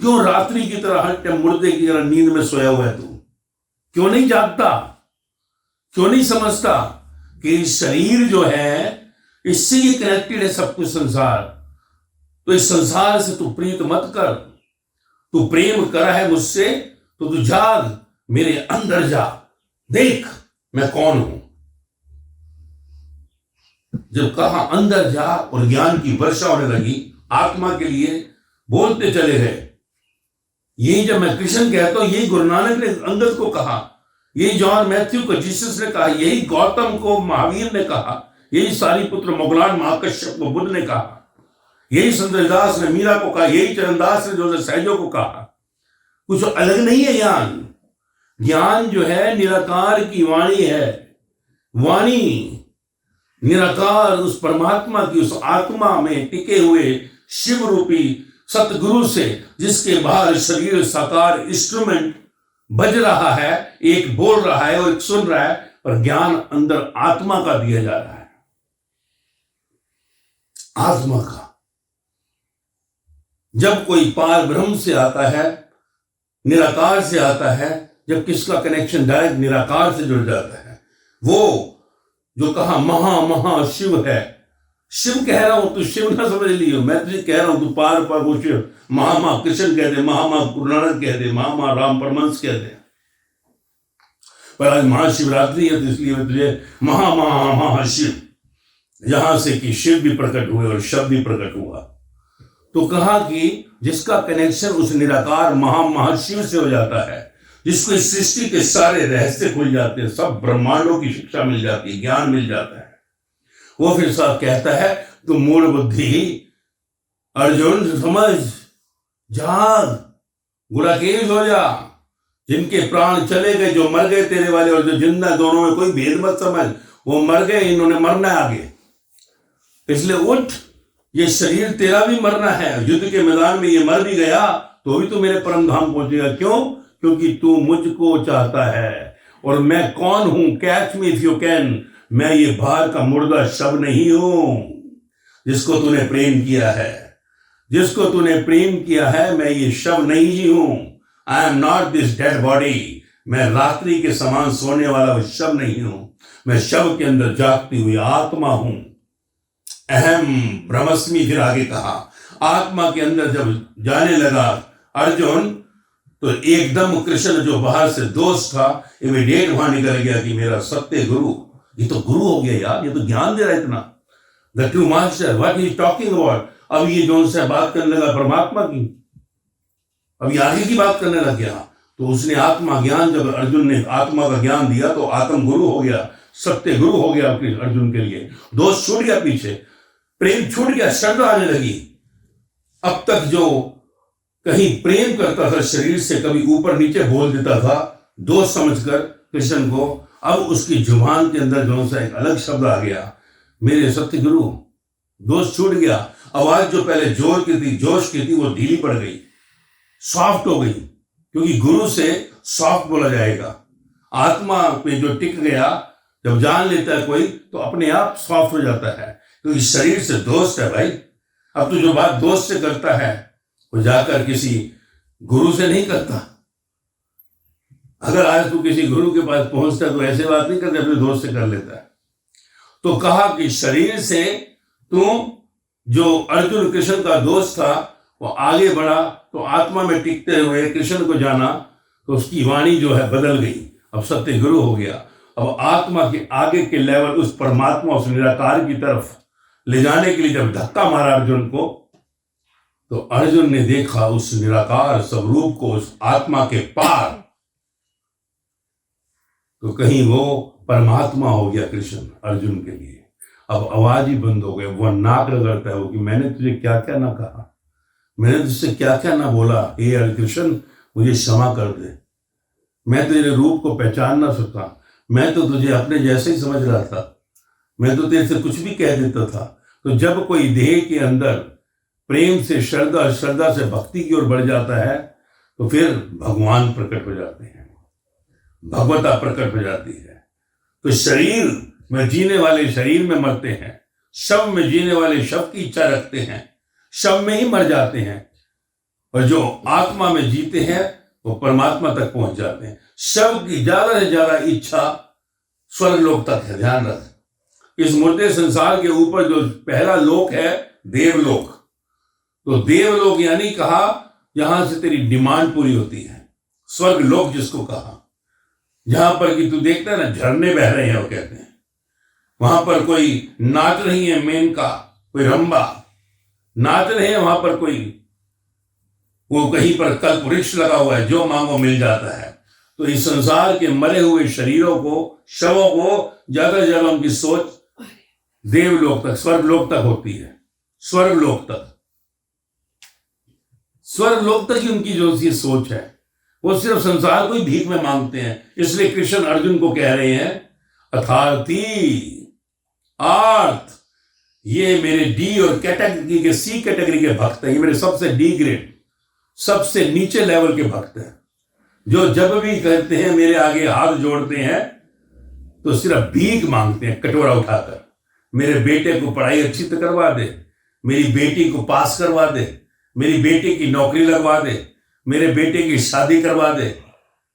क्यों रात्रि की तरह हर टाइम मुर्दे की तरह नींद में सोया हुआ है तू, क्यों नहीं जागता, क्यों नहीं समझता कि शरीर जो है इससे ही कनेक्टेड है सब कुछ संसार। तो इस संसार से तू प्रीत मत कर, तू प्रेम करा है मुझसे, तो तू जाग, मेरे अंदर जा, देख मैं कौन हूं। जब कहा अंदर जा और ज्ञान की वर्षा होने लगी, आत्मा के लिए बोलते चले गए। यही जब मैं कृष्ण कहता हूं, यही गुरु नानक ने अंगद को कहा, यही जॉन मैथ्यू को जीसस ने कहा, यही गौतम को महावीर ने कहा, यही सारीपुत्र मोगलान महाकश्यप को बुद्ध ने कहा, यही सुंदरदास ने मीरा को कहा, यही चरणदास ने जो सहजो को कहा। कुछ अलग नहीं है ज्ञान। ज्ञान जो है निराकार की वाणी है, वाणी निराकार उस परमात्मा की, उस आत्मा में टिके हुए शिव रूपी सतगुरु से, जिसके बाहर शरीर साकार इंस्ट्रूमेंट बज रहा है, एक बोल रहा है और एक सुन रहा है, पर ज्ञान अंदर आत्मा का दिया जा रहा है, आत्मा का। जब कोई पार ब्रह्म से आता है, निराकार से आता है, जब किसका कनेक्शन डायरेक्ट निराकार से जुड़ जाता है, वो जो कहा महा महा शिव है, शिव कह रहा हूं, तू शिव ना समझ लियो, मैं तुझे कह रहा हूं तू पार पार वो शिव, महामा कृष्ण कह दे, महामा गुरु नानक कह दे, महामा राम परमहंस कह दे। पर आज महाशिवरात्रि है तो इसलिए मैं तुझे महाशिव, यहां से कि शिव भी प्रकट हुए और शब्द भी प्रकट हुआ। तो कहा कि जिसका कनेक्शन उस निराकार महाशिव से हो जाता है, जिसको इस सृष्टि के सारे रहस्य खुल जाते हैं, सब ब्रह्मांडों की शिक्षा मिल जाती है, ज्ञान मिल जाता है, वो फिर साहब कहता है तू मूढ़ बुद्धि अर्जुन समझ, जाग, गुलाकेश हो जा, जिनके प्राण चले गए, जो मर गए तेरे वाले और जो जिंदा, दोनों में कोई भेद मत समझ, वो मर गए, इन्होंने मरना है आगे, इसलिए उठ, ये शरीर तेरा भी मरना है, युद्ध के मैदान में ये मर भी गया तो भी तू मेरे परम धाम पहुंचेगा। क्यों? क्योंकि तू मुझको चाहता है और मैं कौन हूं, catch me if you can, मैं ये बाहर का मुर्दा शव नहीं हूं जिसको तूने प्रेम किया है, जिसको तूने प्रेम किया है, मैं ये शव नहीं हूं, I am not this dead body, मैं रात्रि के समान सोने वाला वो शव नहीं हूं, मैं शव के अंदर जागती हुई आत्मा हूं। अहम ब्रह्मस्मि, फिर आगे कहा, आत्मा के अंदर जब जाने लगा अर्जुन तो एकदम कृष्ण जो बाहर से दोस्त था इमीडिएट वहां निकल गया कि मेरा सत्य गुरु, ये तो गुरु हो गया यार, ये तो ज्ञान दे रहा है इतना, the true master, what he talking about. अब ये जो उनसे बात करने लगा परमात्मा की, अब ये आगे की बात करने लग गया, तो उसने आत्मा ज्ञान, जब अर्जुन ने आत्मा का ज्ञान दिया तो आत्म गुरु हो गया, सत्य गुरु हो गया अर्जुन के लिए, दोस्त छूट गया पीछे, प्रेम छूट गया, श्रद्धा आने लगी। अब तक जो कहीं प्रेम करता था शरीर से, कभी ऊपर नीचे बोल देता था दोस्त समझकर कृष्ण को, अब उसकी जुबान के अंदर जो सा एक अलग शब्द आ गया, मेरे सत्य गुरु, दोस्त छूट गया। आवाज जो पहले जोर की थी, जोश की थी, वो ढीली पड़ गई, सॉफ्ट हो गई, क्योंकि गुरु से सॉफ्ट बोला जाएगा। आत्मा पे जो टिक गया, जब जान लेता है कोई तो अपने आप सॉफ्ट हो जाता है, क्योंकि शरीर से दोस्त है भाई। अब तो जो बात दोस्त से करता है वो जाकर किसी गुरु से नहीं करता। अगर आज तू किसी गुरु के पास पहुंचता तो ऐसे बात नहीं करते, अपने दोस्त से कर लेता है। तो कहा कि शरीर से तू, जो अर्जुन कृष्ण का दोस्त था, वो आगे बढ़ा तो आत्मा में टिकते हुए कृष्ण को जाना, तो उसकी वाणी जो है बदल गई, अब सत्य गुरु हो गया। अब आत्मा के आगे के लेवल उस परमात्मा, उस निराकार की तरफ ले जाने के लिए जब धक्का मारा अर्जुन को, तो अर्जुन ने देखा उस निराकार स्वरूप को, उस आत्मा के पार, तो कहीं वो परमात्मा हो गया कृष्ण अर्जुन के लिए। अब आवाज ही बंद हो गई, वह नाक रगड़ता है वो कि मैंने तुझे क्या क्या ना कहा, मैंने तुझसे क्या क्या ना बोला, हे कृष्ण मुझे क्षमा कर दे, मैं तेरे रूप को पहचान ना सका, मैं तो तुझे अपने जैसे ही समझ रहा था, मैं तो तेरे से कुछ भी कह देता था। तो जब कोई देह के अंदर प्रेम से श्रद्धा, श्रद्धा से भक्ति की ओर बढ़ जाता है, तो फिर भगवान प्रकट हो जाते हैं, भगवता प्रकट हो जाती है। तो शरीर में जीने वाले शरीर में मरते हैं, शव में जीने वाले शव की इच्छा रखते हैं, शव में ही मर जाते हैं, और जो आत्मा में जीते हैं वो परमात्मा तक पहुंच जाते हैं। शव की ज्यादा से ज्यादा इच्छा स्वर्ग लोक तक है, ध्यान रख। इस मुर्दे संसार के ऊपर जो पहला लोक है देवलोक, तो देवलोक यानी कहा यहां से तेरी डिमांड पूरी होती है। स्वर्ग लोक जिसको कहा, जहां पर कि तू देखता है ना झरने बह रहे हैं, वो कहते हैं वहां पर कोई नाच रही है, मेनका कोई रंबा नाच रहे हैं, वहां पर कोई वो कहीं पर कल्प वृक्ष लगा हुआ है, जो मांगो मिल जाता है। तो इस संसार के मरे हुए शरीरों को, शवों को ज्यादा से ज्यादा उनकी सोच देवलोक तक, स्वर्गलोक तक होती है, स्वर्गलोक तक, स्वर्गलोक तक ही उनकी जो सी सोच है। वो सिर्फ संसार को ही भीख में मांगते हैं। इसलिए कृष्ण अर्जुन को कह रहे हैं अथार्थी आर्थ, ये मेरे डी और कैटेगरी के, सी कैटेगरी के भक्त हैं, ये मेरे सबसे डी ग्रेड, सबसे नीचे लेवल के भक्त हैं, जो जब भी कहते हैं मेरे आगे हाथ जोड़ते हैं तो सिर्फ भीख मांगते हैं कटोरा उठाकर, मेरे बेटे को पढ़ाई अच्छी तो करवा दे, मेरी बेटी को पास करवा दे, मेरी बेटी की नौकरी लगवा दे, मेरे बेटे की शादी करवा दे,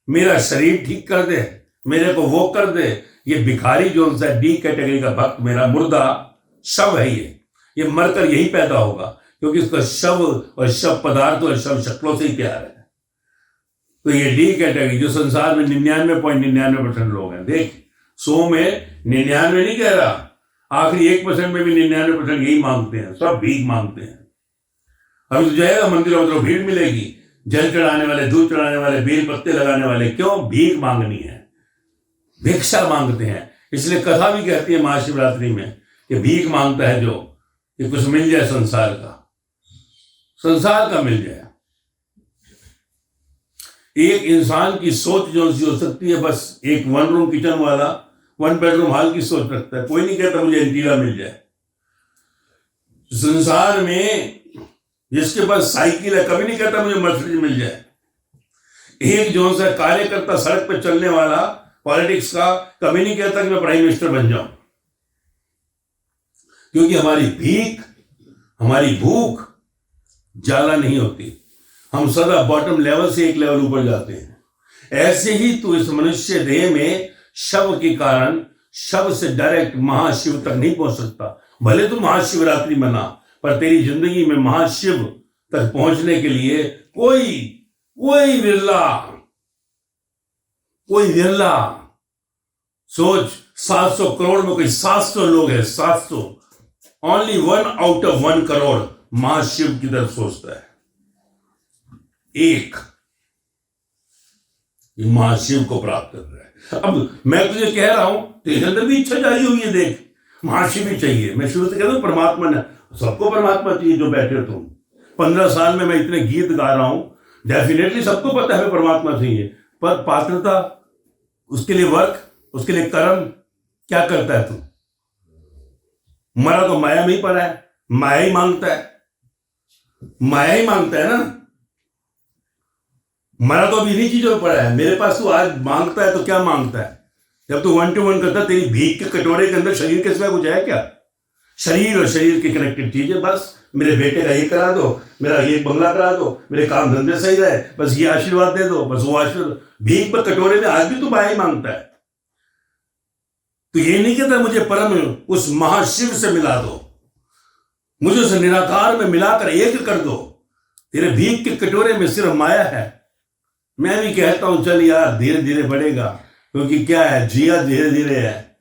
मेरा शरीर ठीक कर दे, मेरे को वो कर दे। ये भिखारी जो उनसे डी कैटेगरी का भक्त, मेरा मुर्दा शव है ये, ये मरकर यही पैदा होगा, क्योंकि इसका शव और शव पदार्थ और शव शक्लों से ही प्यार है। तो ये डी कैटेगरी, जो संसार में 99.99% लोग हैं। देख, 100 में 99 नहीं कह रहा, आखिरी 1% में भी 99% यही मांगते हैं, सब भीख मांगते हैं। अभी तो जाएगा मंदिरों में तो भीड़ मिलेगी, जल चढ़ाने वाले, दूध चढ़ाने वाले, बेल पत्ते लगाने वाले, क्यों? भीख मांगनी है, भिक्षा मांगते हैं। इसलिए कथा भी कहती है महाशिवरात्रि में कि भीख मांगता है जो, कि कुछ मिल जाए संसार का मिल जाए। एक इंसान की सोच जो सी हो सकती है, बस एक 1 रूम किचन वाला 1 बेडरूम हॉल की सोच रखता है। कोई नहीं कहता मुझे इंटीरियर मिल जाए। संसार में जिसके पास साइकिल है, कभी नहीं कहता मुझे मर्सिडीज मिल जाए। एक जो सा कार्यकर्ता सड़क पर चलने वाला पॉलिटिक्स का, कभी नहीं कहता कि मैं प्राइम मिनिस्टर बन जाऊं। क्योंकि हमारी भीख, हमारी भूख ज्यादा नहीं होती, हम सदा बॉटम लेवल से एक लेवल ऊपर जाते हैं। ऐसे ही तो इस मनुष्य देह में शव के कारण, शव से डायरेक्ट महाशिव तक नहीं पहुंच सकता। भले तो महाशिवरात्रि मना, पर तेरी जिंदगी में महाशिव तक पहुंचने के लिए कोई विरला सोच, 700 करोड़ में कोई 700 लोग हैं, 700, ओनली 1 आउट ऑफ 1 करोड़ महाशिव की तरफ सोचता है। एक महाशिव को प्राप्त कर रहा है। अब मैं तुझे कह रहा हूं, तेरे अंदर भी इच्छा जारी हुई है, देख महाशिव भी चाहिए। मैं शुरू से कहता हूं परमात्मा ने, सबको परमात्मा चाहिए जो बैठे हो तुम। 15 साल में मैं इतने गीत गा रहा हूं, डेफिनेटली सबको पता है परमात्मा चाहिए, पर पात्रता, उसके लिए वर्क, उसके लिए कर्म क्या करता है तू? मरा तो माया में ही पड़ा है, माया ही मांगता है ना। मरा तो अभी इन्हीं चीजों में पड़ा है। मेरे पास तू आज मांगता है तो क्या मांगता है? जब तू 1 to 1 करता, तेरी भीख के कटोरे के अंदर शरीर के सिवा कुछ है क्या? शरीर और शरीर की कनेक्टेड चीजें, बस मेरे बेटे का ये करा दो, मेरा ये बंगला करा दो, मेरे काम धंधे सही रहे, बस ये आशीर्वाद दे दो, बस वो आशीर्वाद। भीख पर कटोरे में आज भी तू माया ही मांगता है। तो ये नहीं कहता मुझे परम उस महाशिव से मिला दो, मुझे उस निराकार में मिलाकर एक कर दो। तेरे भीख के कटोरे में सिर्फ माया है। मैं भी कहता हूं चल यार, धीरे धीरे बढ़ेगा, क्योंकि क्या है, जिया धीरे धीरे है,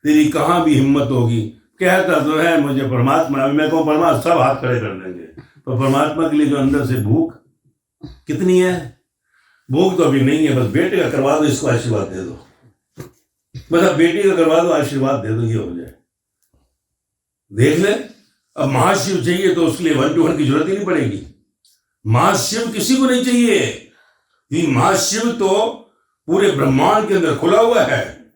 तेरी कहां भी हिम्मत होगी। कहता तो है मुझे परमात्मा, मैं कहूं परमात्मा सब हाथ खड़े कर देंगे, तो परमात्मा के लिए जो अंदर से भूख कितनी है? भूख तो अभी नहीं है, बस बेटे का करवा दो, इसको आशीर्वाद दे दो, बस अब बेटी का करवा दो, आशीर्वाद दे दो, ये हो जाए। देख ले, अब महाशिव चाहिए तो उसके लिए 1 to 1 की जरूरत ही नहीं पड़ेगी। महाशिव किसी को नहीं चाहिए, ये महाशिव तो पूरे ब्रह्मांड के अंदर खुला हुआ है।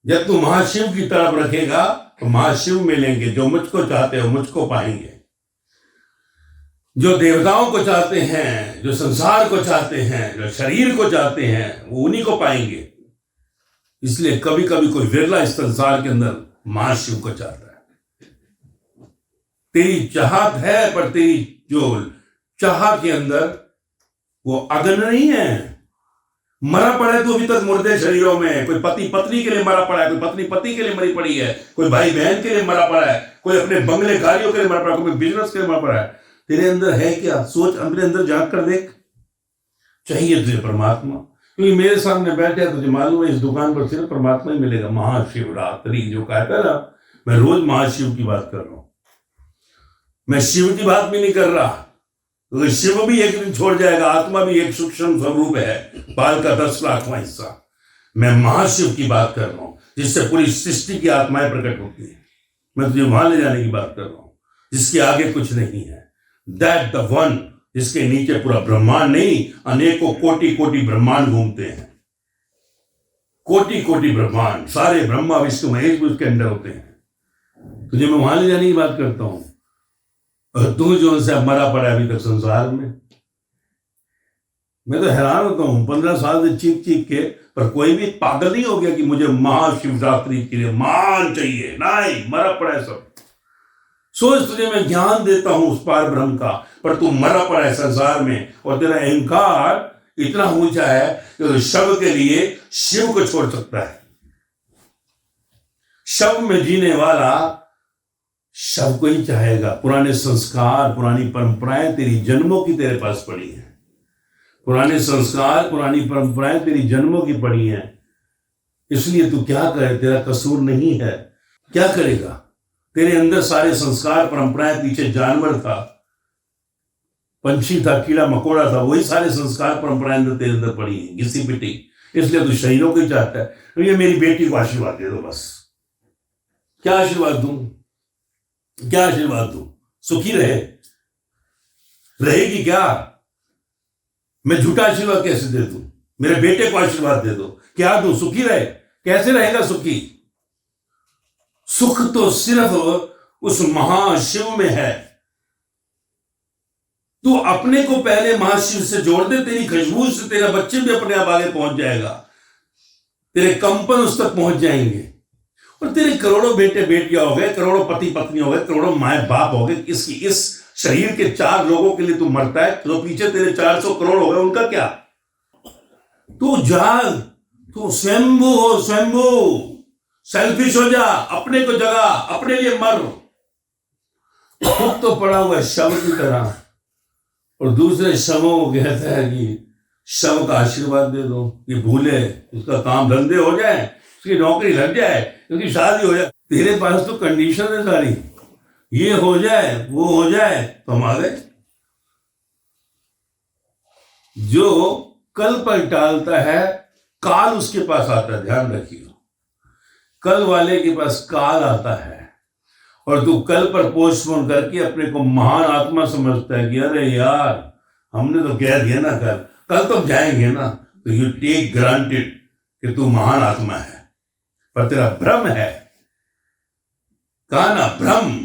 जब तू महाशिव की तरफ रखेगा तो महाशिव मिलेंगे। जो मुझको चाहते हो मुझको पाएंगे, जो देवताओं को चाहते हैं, जो संसार को चाहते हैं, जो शरीर को चाहते हैं, वो उन्हीं को पाएंगे। इसलिए कभी कभी कोई विरला इस संसार के अंदर महाशिव को चाहता है। तेरी चाहत है, पर तेरी जो चाह के अंदर वो अग्नि नहीं है। मरा पड़ा है तो अभी तक मुर्दे शरीरों में, कोई पति पत्नी के लिए मरा पड़ा है, कोई पत्नी पति के लिए मरी पड़ी है, कोई भाई बहन के लिए मरा पड़ा है, कोई अपने बंगले गाड़ियों के लिए मरा पड़ा है, कोई बिजनेस के लिए मरा पड़ा है। तेरे अंदर है क्या? सोच, अपने अंदर झांक कर देख। चाहिए तुझे परमात्मा, क्योंकि मेरे सामने बैठे हैं, तुझे मालूम है इस दुकान पर सिर्फ परमात्मा ही मिलेगा। महाशिवरात्रि जो कहता ना, मैं रोज महाशिव की बात कर रहा हूं, मैं शिव की बात भी नहीं कर रहा, क्योंकि शिव भी एक दिन छोड़ जाएगा, आत्मा भी एक सूक्ष्म स्वरूप है, बाल का 10 लाखवां हिस्सा। मैं महाशिव की बात कर रहा हूं, जिससे पूरी सृष्टि की आत्माएं प्रकट होती है। मैं तुझे वहां ले जाने की बात कर रहा हूं, जिसके आगे कुछ नहीं है। दैट द वन, जिसके नीचे पूरा ब्रह्मांड नहीं, अनेकों कोटि कोटि ब्रह्मांड घूमते हैं। कोटि कोटि ब्रह्मांड, सारे ब्रह्मा विष्णु महेश भी उसके अंदर होते हैं। तुझे मैं वहां ले जाने की बात करता हूं, और तू जो से मरा पड़ा अभी तक संसार में। मैं तो हैरान होता हूं, 15 साल से चीख चीख के, पर कोई भी पागल नहीं हो गया कि मुझे महाशिवरात्रि के लिए मान चाहिए। नहीं, मरा पड़ा है सब। सोच, तुझे मैं ज्ञान देता हूं उस पार ब्रह्म का, पर तू मरा पड़ा है संसार में, और तेरा अहंकार इतना ऊंचा है कि तो शव के लिए शिव को छोड़ सकता है। शव में जीने वाला शव को ही चाहेगा। पुराने संस्कार, पुरानी परंपराएं तेरी जन्मों की तेरे पास पड़ी हैं। पुराने संस्कार, पुरानी परंपराएं तेरी जन्मों की पड़ी हैं। इसलिए तू क्या करे, तेरा कसूर नहीं है। क्या करेगा? तेरे अंदर सारे संस्कार परंपराएं, पीछे जानवर था, पंछी था, कीड़ा मकोड़ा था, वही सारे संस्कार परंपराएं अंदर तेरे अंदर पड़ी हैं, घिसी पिटी। इसलिए तू शरीरों को ही चाहता है। तो ये मेरी बेटी को आशीर्वाद दे दो बस। क्या आशीर्वाद दूं? क्या आशीर्वाद दूं? सुखी रहेगी क्या? मैं झूठा आशीर्वाद कैसे दे दूं? मेरे बेटे को आशीर्वाद दे दो। क्या दूं? सुखी रहे। कैसे रहेगा सुखी? सुख तो सिर्फ उस महाशिव में है। तू अपने को पहले महाशिव से जोड़ दे, तेरी खुशबू से तेरा बच्चे भी अपने आप आगे पहुंच जाएगा। तेरे कंपन उस तक पहुंच जाएंगे और तेरे करोड़ों बेटे बेटियां हो गए, करोड़ों पति पत्नी हो गए, करोड़ों माए बाप हो गए। इस शरीर के 4 लोगों के लिए तू मरता है, तो पीछे तेरे 400 करोड़ हो गए, उनका क्या? तू जाग, तू स्वयंभू हो, स्वयंभू। सेल्फिश हो जा, अपने को जगा, अपने लिए मर। खुद तो पड़ा हुआ है शव की तरह, और दूसरे शवों को कहता है कि शव का आशीर्वाद दे दो, ये भूले, उसका काम धंधे हो जाए, उसकी नौकरी लग जाए, उसकी शादी हो जाए। तेरे पास तो कंडीशन है सारी, ये हो जाए, वो हो जाए, तो हम आ गए। जो कल पर टालता है, काल उसके पास आता है। ध्यान रखिए, कल वाले के पास काल आता है, और तू कल पर पोस्टपोन करके अपने को महान आत्मा समझता है कि अरे यार, हमने तो कह दिया ना, कल तो जाएंगे ना। तो यू टेक ग्रांटेड कि तू महान आत्मा है, पर तेरा भ्रम है। कहा ना, भ्रम।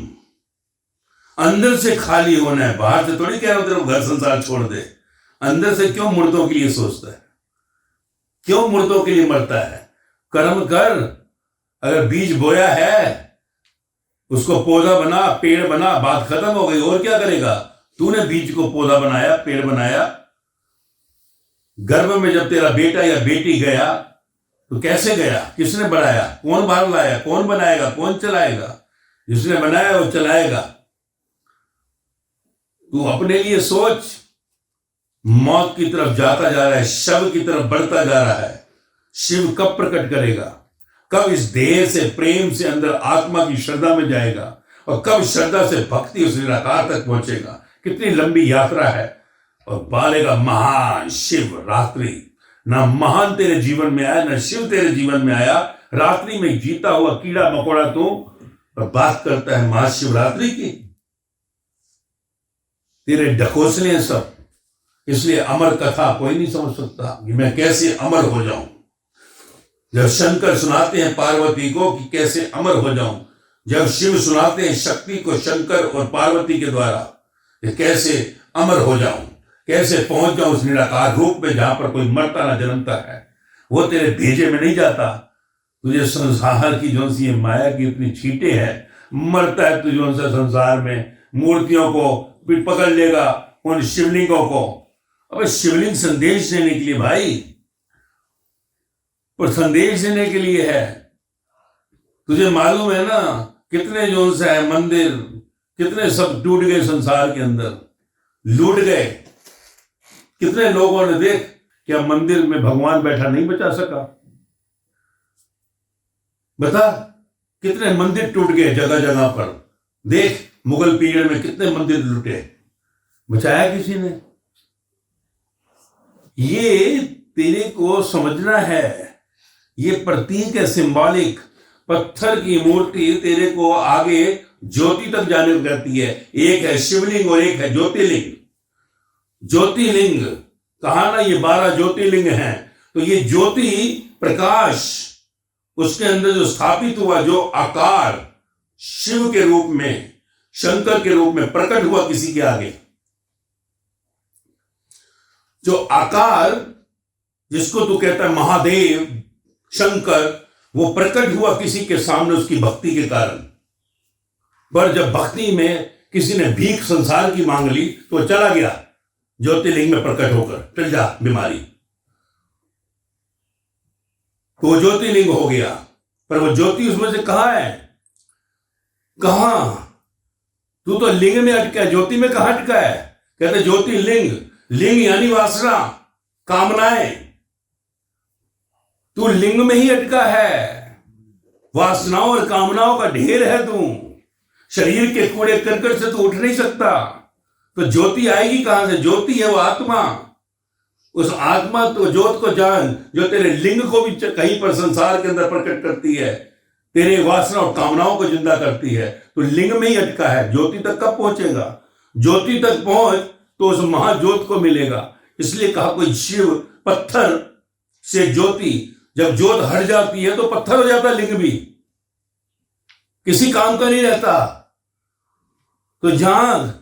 अंदर से खाली होना है, बाहर से थोड़ी कह रहा हूं तेरा घर संसार छोड़ दे। अंदर से क्यों मुर्दों के लिए सोचता है? क्यों मुर्दों के लिए मरता है? कर्म कर। अगर बीज बोया है, उसको पौधा बना, पेड़ बना, बात खत्म हो गई। और क्या करेगा? तूने बीज को पौधा बनाया, पेड़ बनाया। गर्भ में जब तेरा बेटा या बेटी गया, तो कैसे गया? किसने बढ़ाया? कौन बाहर लाया? कौन बनाएगा? कौन चलाएगा? जिसने बनाया वो चलाएगा। तू अपने लिए सोच। मौत की तरफ जाता जा रहा है, शव की तरफ बढ़ता जा रहा है। शिव कब प्रकट करेगा? कब इस देह से, प्रेम से अंदर आत्मा की श्रद्धा में जाएगा, और कब श्रद्धा से भक्ति उस निराकार तक पहुंचेगा? कितनी लंबी यात्रा है। और पालेगा महान शिव रात्रि। ना महान तेरे जीवन में आया, ना शिव तेरे जीवन में आया। रात्रि में जीता हुआ कीड़ा मकोड़ा तू, और बात करता है महाशिवरात्रि की। तेरे ढकोसले सब। इसलिए अमर कथा कोई नहीं समझ सकता कि मैं कैसे अमर हो जाऊं। जब शंकर सुनाते हैं पार्वती को कि कैसे अमर हो जाऊं, जब शिव सुनाते हैं शक्ति को शंकर और पार्वती के द्वारा कि कैसे अमर हो जाऊं, कैसे पहुंच जाऊं उस निराकार रूप में जहां पर कोई मरता ना जन्मता है, वो तेरे भेजे में नहीं जाता। तुझे संसार की जो सी माया की इतनी छींटे है, मरता है तुझे उनसे संसार में। मूर्तियों को पकड़ लेगा, उन शिवलिंगों को। अबे शिवलिंग संदेश देने के लिए भाई, और संदेश देने के लिए है। तुझे मालूम है ना कितने जो सा है मंदिर, कितने सब टूट गए संसार के अंदर, लूट गए। कितने लोगों ने देख, क्या मंदिर में भगवान बैठा नहीं बचा सका? बता, कितने मंदिर टूट गए जगह जगह पर। देख, मुगल पीरियड में कितने मंदिर लूटे, बचाया किसी ने? ये तेरे को समझना है। ये प्रतीक है, सिंबॉलिक। पत्थर की मूर्ति तेरे को आगे ज्योति तक जाने को कहती है। एक है शिवलिंग और एक है ज्योतिर्लिंग। ज्योतिर्लिंग कहा ना, ये 12 ज्योतिर्लिंग हैं। तो ये ज्योति प्रकाश, उसके अंदर जो स्थापित हुआ, जो आकार शिव के रूप में, शंकर के रूप में प्रकट हुआ किसी के आगे, जो आकार जिसको तू कहता है महादेव, शंकर, वो प्रकट हुआ किसी के सामने उसकी भक्ति के कारण। पर जब भक्ति में किसी ने भीख संसार की मांग ली, तो चला गया ज्योतिर्लिंग में प्रकट होकर, चल जा बीमारी, तो वो ज्योतिर्लिंग हो गया। पर वो ज्योति उसमें से कहां है? कहां? तू तो लिंग में अटका है, ज्योति में कहां अटका है? कहते ज्योति लिंग, लिंग यानी वासना, कामनाएं। तू लिंग में ही अटका है, वासनाओं और कामनाओं का ढेर है तू। शरीर के कूड़े करकट से तू उठ नहीं सकता, तो ज्योति आएगी कहां से? ज्योति है वो आत्मा। उस आत्मा तो ज्योत को जान जो तेरे लिंग को भी कहीं पर संसार के अंदर प्रकट करती है, तेरे वासना और कामनाओं को जिंदा करती है। तो लिंग में ही अटका है, ज्योति तक कब पहुंचेगा? ज्योति तक पहुंच तो उस महाज्योत को मिलेगा। इसलिए कहा कोई शिव पत्थर से ज्योति, जब ज्योत हट जाती है तो पत्थर हो जाता है लिंग भी, किसी काम का नहीं रहता। तो जान,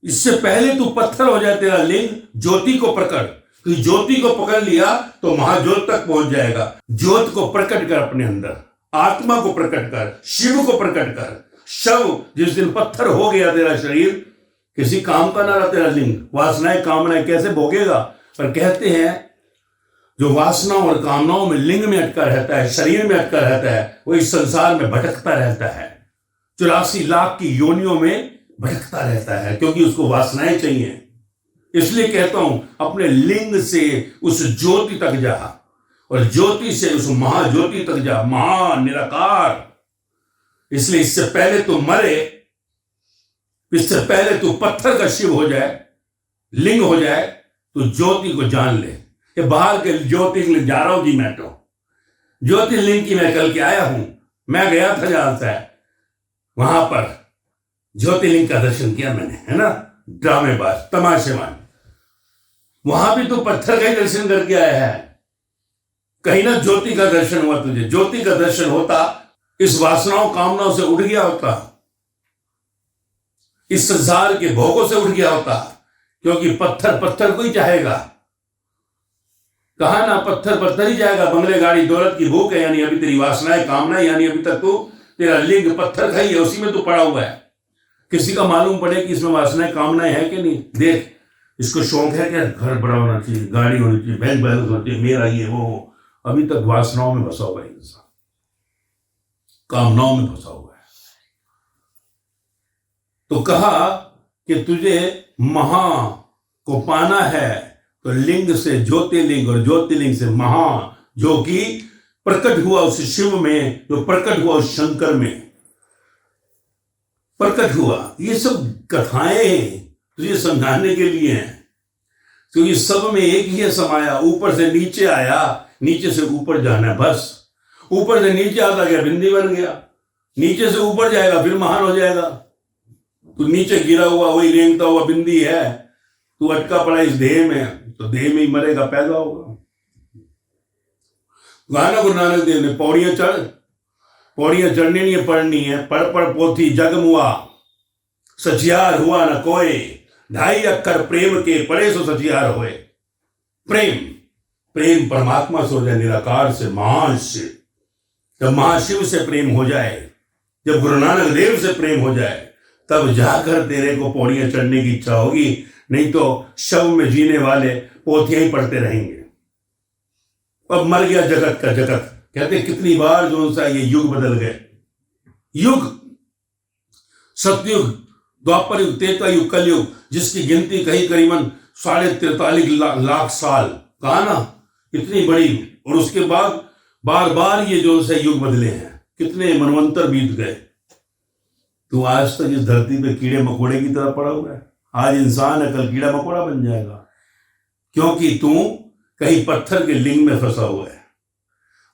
इससे पहले तू पत्थर हो जाए तेरा लिंग, ज्योति को प्रकट। तो ज्योति को पकड़ लिया तो महाज्योत तक पहुंच जाएगा। ज्योत को प्रकट कर अपने अंदर, आत्मा को प्रकट कर, शिव को प्रकट कर। शव जिस दिन पत्थर हो गया तेरा शरीर, किसी काम का ना रहा तेरा लिंग, वासनाएं कामनाएं कैसे भोगेगा? पर कहते हैं जो वासना और कामनाओं में लिंग में अटका रहता है, शरीर में अटका रहता है, वो इस संसार में भटकता रहता है, 84 लाख की योनियों में भटकता रहता है, क्योंकि उसको वासनाएं चाहिए। इसलिए कहता हूं अपने लिंग से उस ज्योति तक जा, और ज्योति से उस महाज्योति तक जा, महानिराकार। इसलिए इससे पहले तू मरे, इससे पहले तू पत्थर का शिव हो जाए, लिंग हो जाए, तो ज्योति को जान ले। ये बाहर के ज्योतिर्लिंग जा रहा हूं जी, मैं तो ज्योतिर्लिंग की मैं कल के आया हूं। मैं गया था जहां से, वहां पर ज्योतिर्लिंग का दर्शन किया मैंने, है ना, ड्रामेबाज तमाशेबाज। वहां भी तो पत्थर का ही दर्शन करके आया है, कहीं ना ज्योति का दर्शन हुआ तुझे। ज्योति का दर्शन होता, इस वासनाओं कामनाओं से उठ गया होता, इस संसार के भोगों से उठ गया होता। क्योंकि पत्थर पत्थर को ही चाहेगा, कहा ना, पत्थर पत्थर ही जाएगा। बंगले गाड़ी दौलत की भूख है, यानी अभी तेरी वासनाएं कामना, यानी अभी तक तो तेरा लिंग पत्थर का ही है, उसी में तो पड़ा हुआ है। किसी का मालूम पड़े कि इसमें वासनाएं कामनाएं है कि नहीं। देख, इसको शौक है क्या, घर बड़ा होना चाहिए, गाड़ी होनी चाहिए, बैंक बैलेंस होना चाहिए, मेरा ये वो, अभी तक वासनाओं में फंसा हुआ है इंसान, कामनाओं में फंसा हुआ है। तो कहा कि तुझे महा को पाना है, तो लिंग से ज्योतिर्लिंग, और ज्योतिर्लिंग से महा, जो कि प्रकट हुआ उस शिव में, जो प्रकट हुआ उस शंकर में प्रकट हुआ। ये सब कथाएं तुझे समझाने के लिए हैं, क्योंकि सब में एक ही है समाया। ऊपर से नीचे आया, नीचे से ऊपर जाना है, बस। ऊपर से नीचे आता गया, बिंदी बन गया, नीचे से ऊपर जाएगा फिर महान हो जाएगा। तू नीचे गिरा हुआ वही रेंगता हुआ बिंदी है, तू अटका पड़ा इस देह में, तो देह में ही मरेगा, पैदा होगा। गाना गुरु नानक देव ने, पौड़ियां चढ़, पौड़ियां चढ़नी नहीं है, पढ़नी है। पढ़ पढ़ पोथी जग मुआ, सचियार हुआ न कोई, 2.5 अक्षर प्रेम के पढ़े सो सचियार होए। प्रेम, प्रेम परमात्मा से हो जाए, निराकार से, महान से। जब महाशिव से प्रेम हो जाए, जब गुरु नानक देव से प्रेम हो जाए, तब जाकर तेरे को पौड़ियां चढ़ने की इच्छा होगी। नहीं तो शव में जीने वाले पोथियां ही पढ़ते रहेंगे। अब मर गया जगत का जगत। कहते कितनी बार जो सा ये युग बदल गए, युग, सतयुग, द्वापर युग, त्रेता युग, कलयुग, जिसकी गिनती कहीं करीबन 43.5 लाख साल, कहा ना, इतनी बड़ी। और उसके बाद बार बार ये जो से युग बदले हैं, कितने मनवंतर बीत गए। तू आज तक इस धरती पे कीड़े मकोड़े की तरह पड़ा हुआ है। आज इंसान है, कल कीड़ा मकोड़ा बन जाएगा, क्योंकि तू कहीं पत्थर के लिंग में फंसा हुआ है,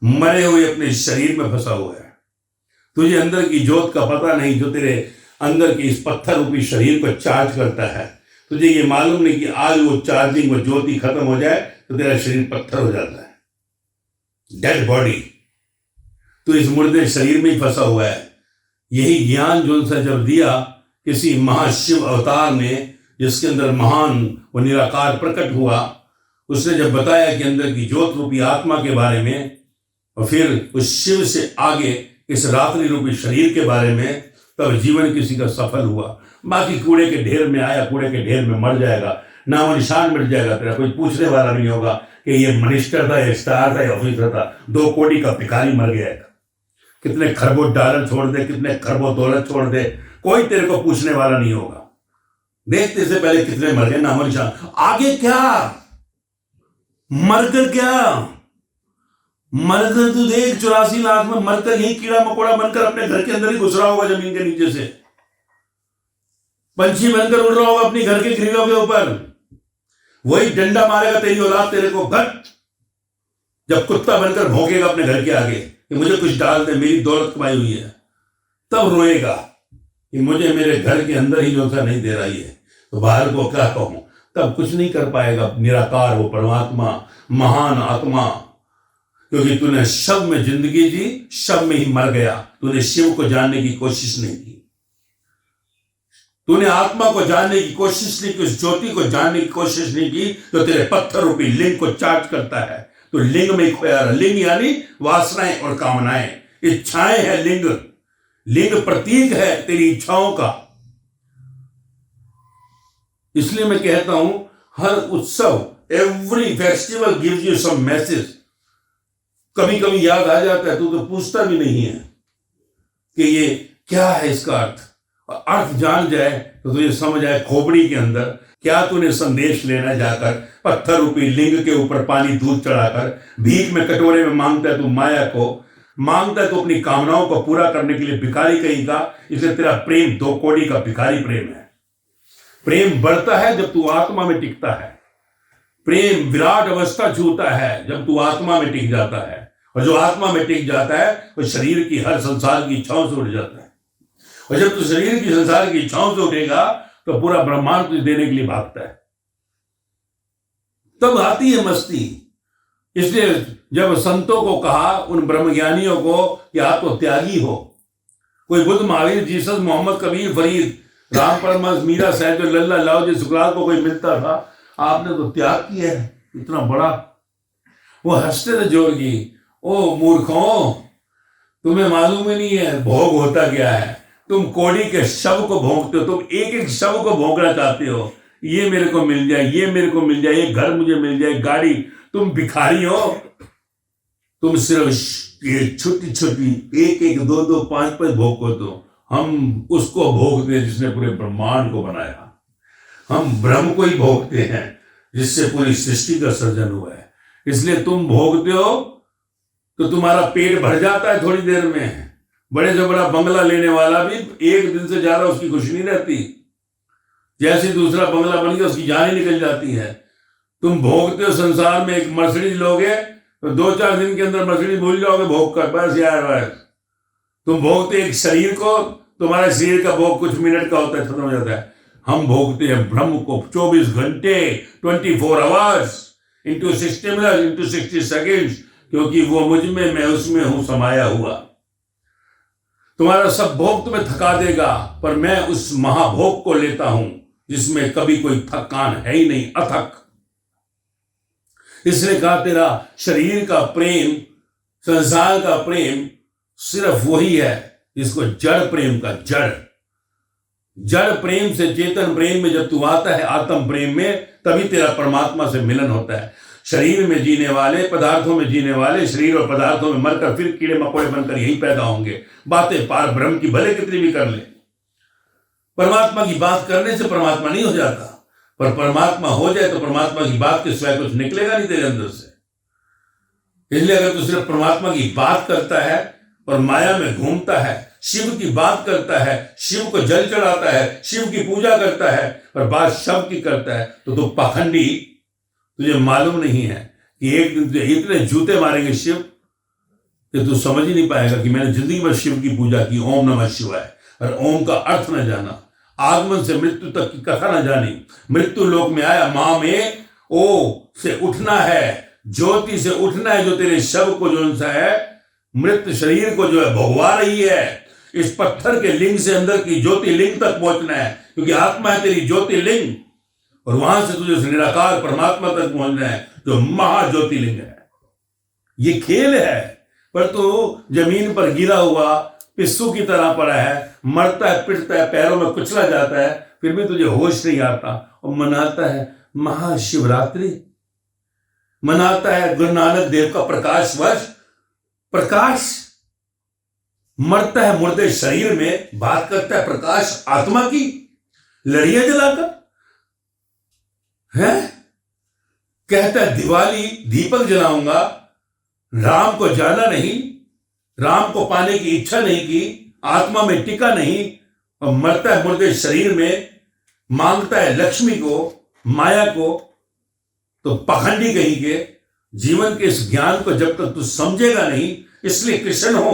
मरे हुए अपने शरीर में फंसा हुआ है। तुझे अंदर की ज्योत का पता नहीं, जो तेरे अंदर के इस पत्थर रूपी शरीर को चार्ज करता है। तुझे ये मालूम नहीं कि आज वो चार्जिंग, वो ज्योति खत्म हो जाए तो तेरा शरीर पत्थर हो जाता है, डेड बॉडी। तो इस मुर्दे शरीर में ही फंसा हुआ है। यही ज्ञान जो उनसे जब दिया किसी महाशिव अवतार ने, जिसके अंदर महान व निराकार प्रकट हुआ, उसने जब बताया कि अंदर की ज्योत रूपी आत्मा के बारे में, और फिर उस शिव से आगे इस रात्रि रूपी शरीर के बारे में, तब जीवन किसी का सफल हुआ। बाकी कूड़े के ढेर में आया, कूड़े के ढेर में मर जाएगा, नाम निशान मिट जाएगा तेरा, कोई पूछने वाला नहीं होगा कि ये मिनिस्टर था, ये स्टार था, ये ऑफिसर था। 2 कोटी का भिखारी मर गया, कितने खरबों डॉलर छोड़ दे, कितने खरबों दौलत छोड़ दे, कोई तेरे को पूछने वाला नहीं होगा। देखते से पहले कितने मर गए, नामो निशान। आगे क्या, मरकर क्या, मरकर तू देख 84 लाख में मरकर यही कीड़ा मकोड़ा बनकर अपने घर के अंदर ही घुस रहा होगा, जमीन के नीचे से पंछी बनकर उड़ रहा होगा अपनी घर के ग्रिलों के ऊपर। वही डंडा मारेगा तेरी औलाद तेरे को, घट, जब कुत्ता बनकर भौंकेगा अपने घर के आगे कि मुझे कुछ डाल दे, मेरी दौलत कमाई हुई है, तब रोएगा कि मुझे मेरे घर के अंदर ही जो सा नहीं दे रही है, तो बाहर को क्या कहूं। तब कुछ नहीं कर पाएगा निराकार वो परमात्मा, महान आत्मा, क्योंकि तूने शव में जिंदगी जी, शव में ही मर गया। तूने शिव को जानने की कोशिश नहीं की, तूने आत्मा को जानने की कोशिश नहीं की, उस ज्योति को जानने की कोशिश नहीं की जो तेरे पत्थर रूपी लिंग को चार्ज करता है। तो लिंग में खोया, लिंग यानी वासनाएं और कामनाएं, इच्छाएं है लिंग। लिंग प्रतीक है तेरी इच्छाओं का। इसलिए मैं कहता हूं हर उत्सव, every festival gives you some message. कभी कभी याद आ जाता है, तू तो पूछता भी नहीं है कि ये क्या है इसका अर्थ। और अर्थ जान जाए तो तुझे समझ आए खोपड़ी के अंदर क्या तूने संदेश लेना, जाकर पत्थर रूपी लिंग के ऊपर पानी दूध चढ़ाकर भीख में कटोरे में मांगता है तू माया को, मांगता है तो अपनी कामनाओं को पूरा करने के लिए भिखारी कहीं का। इसलिए तेरा प्रेम 2 कौड़ी का भिखारी प्रेम है। प्रेम बढ़ता है जब तू आत्मा में टिकता है। प्रेम विराट अवस्था छूता है जब तू आत्मा में टिक जाता है। और जो आत्मा में टिक जाता है वो शरीर की हर संसार की इच्छाओं से उठ जाता है। और जब तू शरीर की संसार की इच्छाओं से उठेगा तो पूरा ब्रह्मांड तुझे देने के लिए भागता है, तब आती है मस्ती। इसलिए जब संतों को कहा, उन ब्रह्मज्ञानियों को, कि आप तो त्यागी हो, कोई बुद्ध, महावीर, जीसस, मोहम्मद, कबीर, फरीद, राम परमहंस, मीरा, सहज, लल्ला, लाओजी, सुकरात को कोई मिलता था, आपने तो त्याग किया है इतना बड़ा। वो हंसते थे जोर की, ओ मूर्खों, तुम्हें मालूम ही नहीं है भोग होता क्या है। तुम कौड़ी के शव को भोंकते हो, तुम एक एक शव को भोंकना चाहते हो। ये मेरे को मिल जाए, ये मेरे को मिल जाए, ये घर मुझे मिल जाए, गाड़ी। तुम भिखारी हो, तुम सिर्फ ये छोटी छोटी 1-1, 2-2, 5-5 भोग दो। हम उसको भोगते हैं जिसने पूरे ब्रह्मांड को बनाया। हम ब्रह्म को ही भोगते हैं जिससे पूरी सृष्टि का सर्जन हुआ है। इसलिए तुम भोगते हो तो तुम्हारा पेट भर जाता है थोड़ी देर में। बड़े से बड़ा बंगला लेने वाला भी एक दिन से ज्यादा उसकी खुशी नहीं रहती। जैसे दूसरा बंगला बन गया उसकी जान ही निकल जाती है। तुम भोगते हो संसार में, एक मर्सिडीज लोगे तो 2-4 दिन के अंदर मर्सिडीज भूल जाओगे भोग कर, बस यार बस। तुम भोगते एक शरीर को, तुम्हारे शरीर का भोग कुछ मिनट का होता है, खत्म हो जाता है। हम भोगते हैं ब्रह्म को 24 घंटे, 24 hours, into 60 minute, into 60 seconds, क्योंकि वो मुझ में, मैं उसमें हूं समाया हुआ। तुम्हारा सब भोग तुम्हें थका देगा, पर मैं उस महाभोग को लेता हूं जिसमें कभी कोई थकान है ही नहीं, अथक। इसलिए कहा तेरा शरीर का प्रेम, संसार का प्रेम सिर्फ वही है जिसको जड़ प्रेम का जड़ प्रेम से चेतन प्रेम में जब तू आता है, आत्म प्रेम में, तभी तेरा परमात्मा से मिलन होता है। शरीर में जीने वाले, पदार्थों में जीने वाले, शरीर और पदार्थों में मरकर फिर कीड़े मकोड़े बनकर यही पैदा होंगे। बातें पार ब्रह्म की भले कितनी भी कर ले, परमात्मा की बात करने से परमात्मा नहीं हो जाता। पर परमात्मा हो जाए तो परमात्मा की बात के सिवाय कुछ निकलेगा नहीं तेरे अंदर से। इसलिए अगर तू सिर्फ परमात्मा की बात करता है और माया में घूमता है, शिव की बात करता है, शिव को जल चढ़ाता है, शिव की पूजा करता है, पर बात शव की करता है, तो तू पाखंडी। तुझे मालूम नहीं है कि एक दिन तुझे इतने जूते मारेंगे शिव कि तू समझ ही नहीं पाएगा कि मैंने जिंदगी भर शिव की पूजा की, ओम नमः शिवाय, और ओम का अर्थ न जाना, आगमन से मृत्यु तक की कथा न जानी। मृत्यु लोक में आया, मां में ओ से उठना है, ज्योति से उठना है, जो तेरे शव को जो सा है, मृत शरीर को जो है भोगवा रही है। इस पत्थर के लिंग से अंदर की ज्योति लिंग तक पहुंचना है, क्योंकि आत्मा है तेरी ज्योतिर्लिंग, और वहां से तुझे उस निराकार परमात्मा तक पहुंचना है जो महाज्योतिर्लिंग है। ये खेल है, पर तू जमीन पर गिरा हुआ पिस्सू की तरह पड़ा है, मरता है, पिटता है, पैरों में कुचला जाता है, फिर भी तुझे होश नहीं आता, और मनाता है महाशिवरात्रि, मनाता है गुरु नानक देव का प्रकाश वर्ष। प्रकाश मरता है मुर्दे शरीर में, बात करता है प्रकाश आत्मा की, लड़ियां जलाकर है। कहता है दिवाली दीपक जलाऊंगा, राम को जाना नहीं, राम को पाने की इच्छा नहीं की, आत्मा में टिका नहीं, और मरता है मुर्दे शरीर में, मांगता है लक्ष्मी को, माया को। तो पखंडी कहीं के जीवन के इस ज्ञान को जब तक तू समझेगा नहीं, इसलिए कृष्ण हो,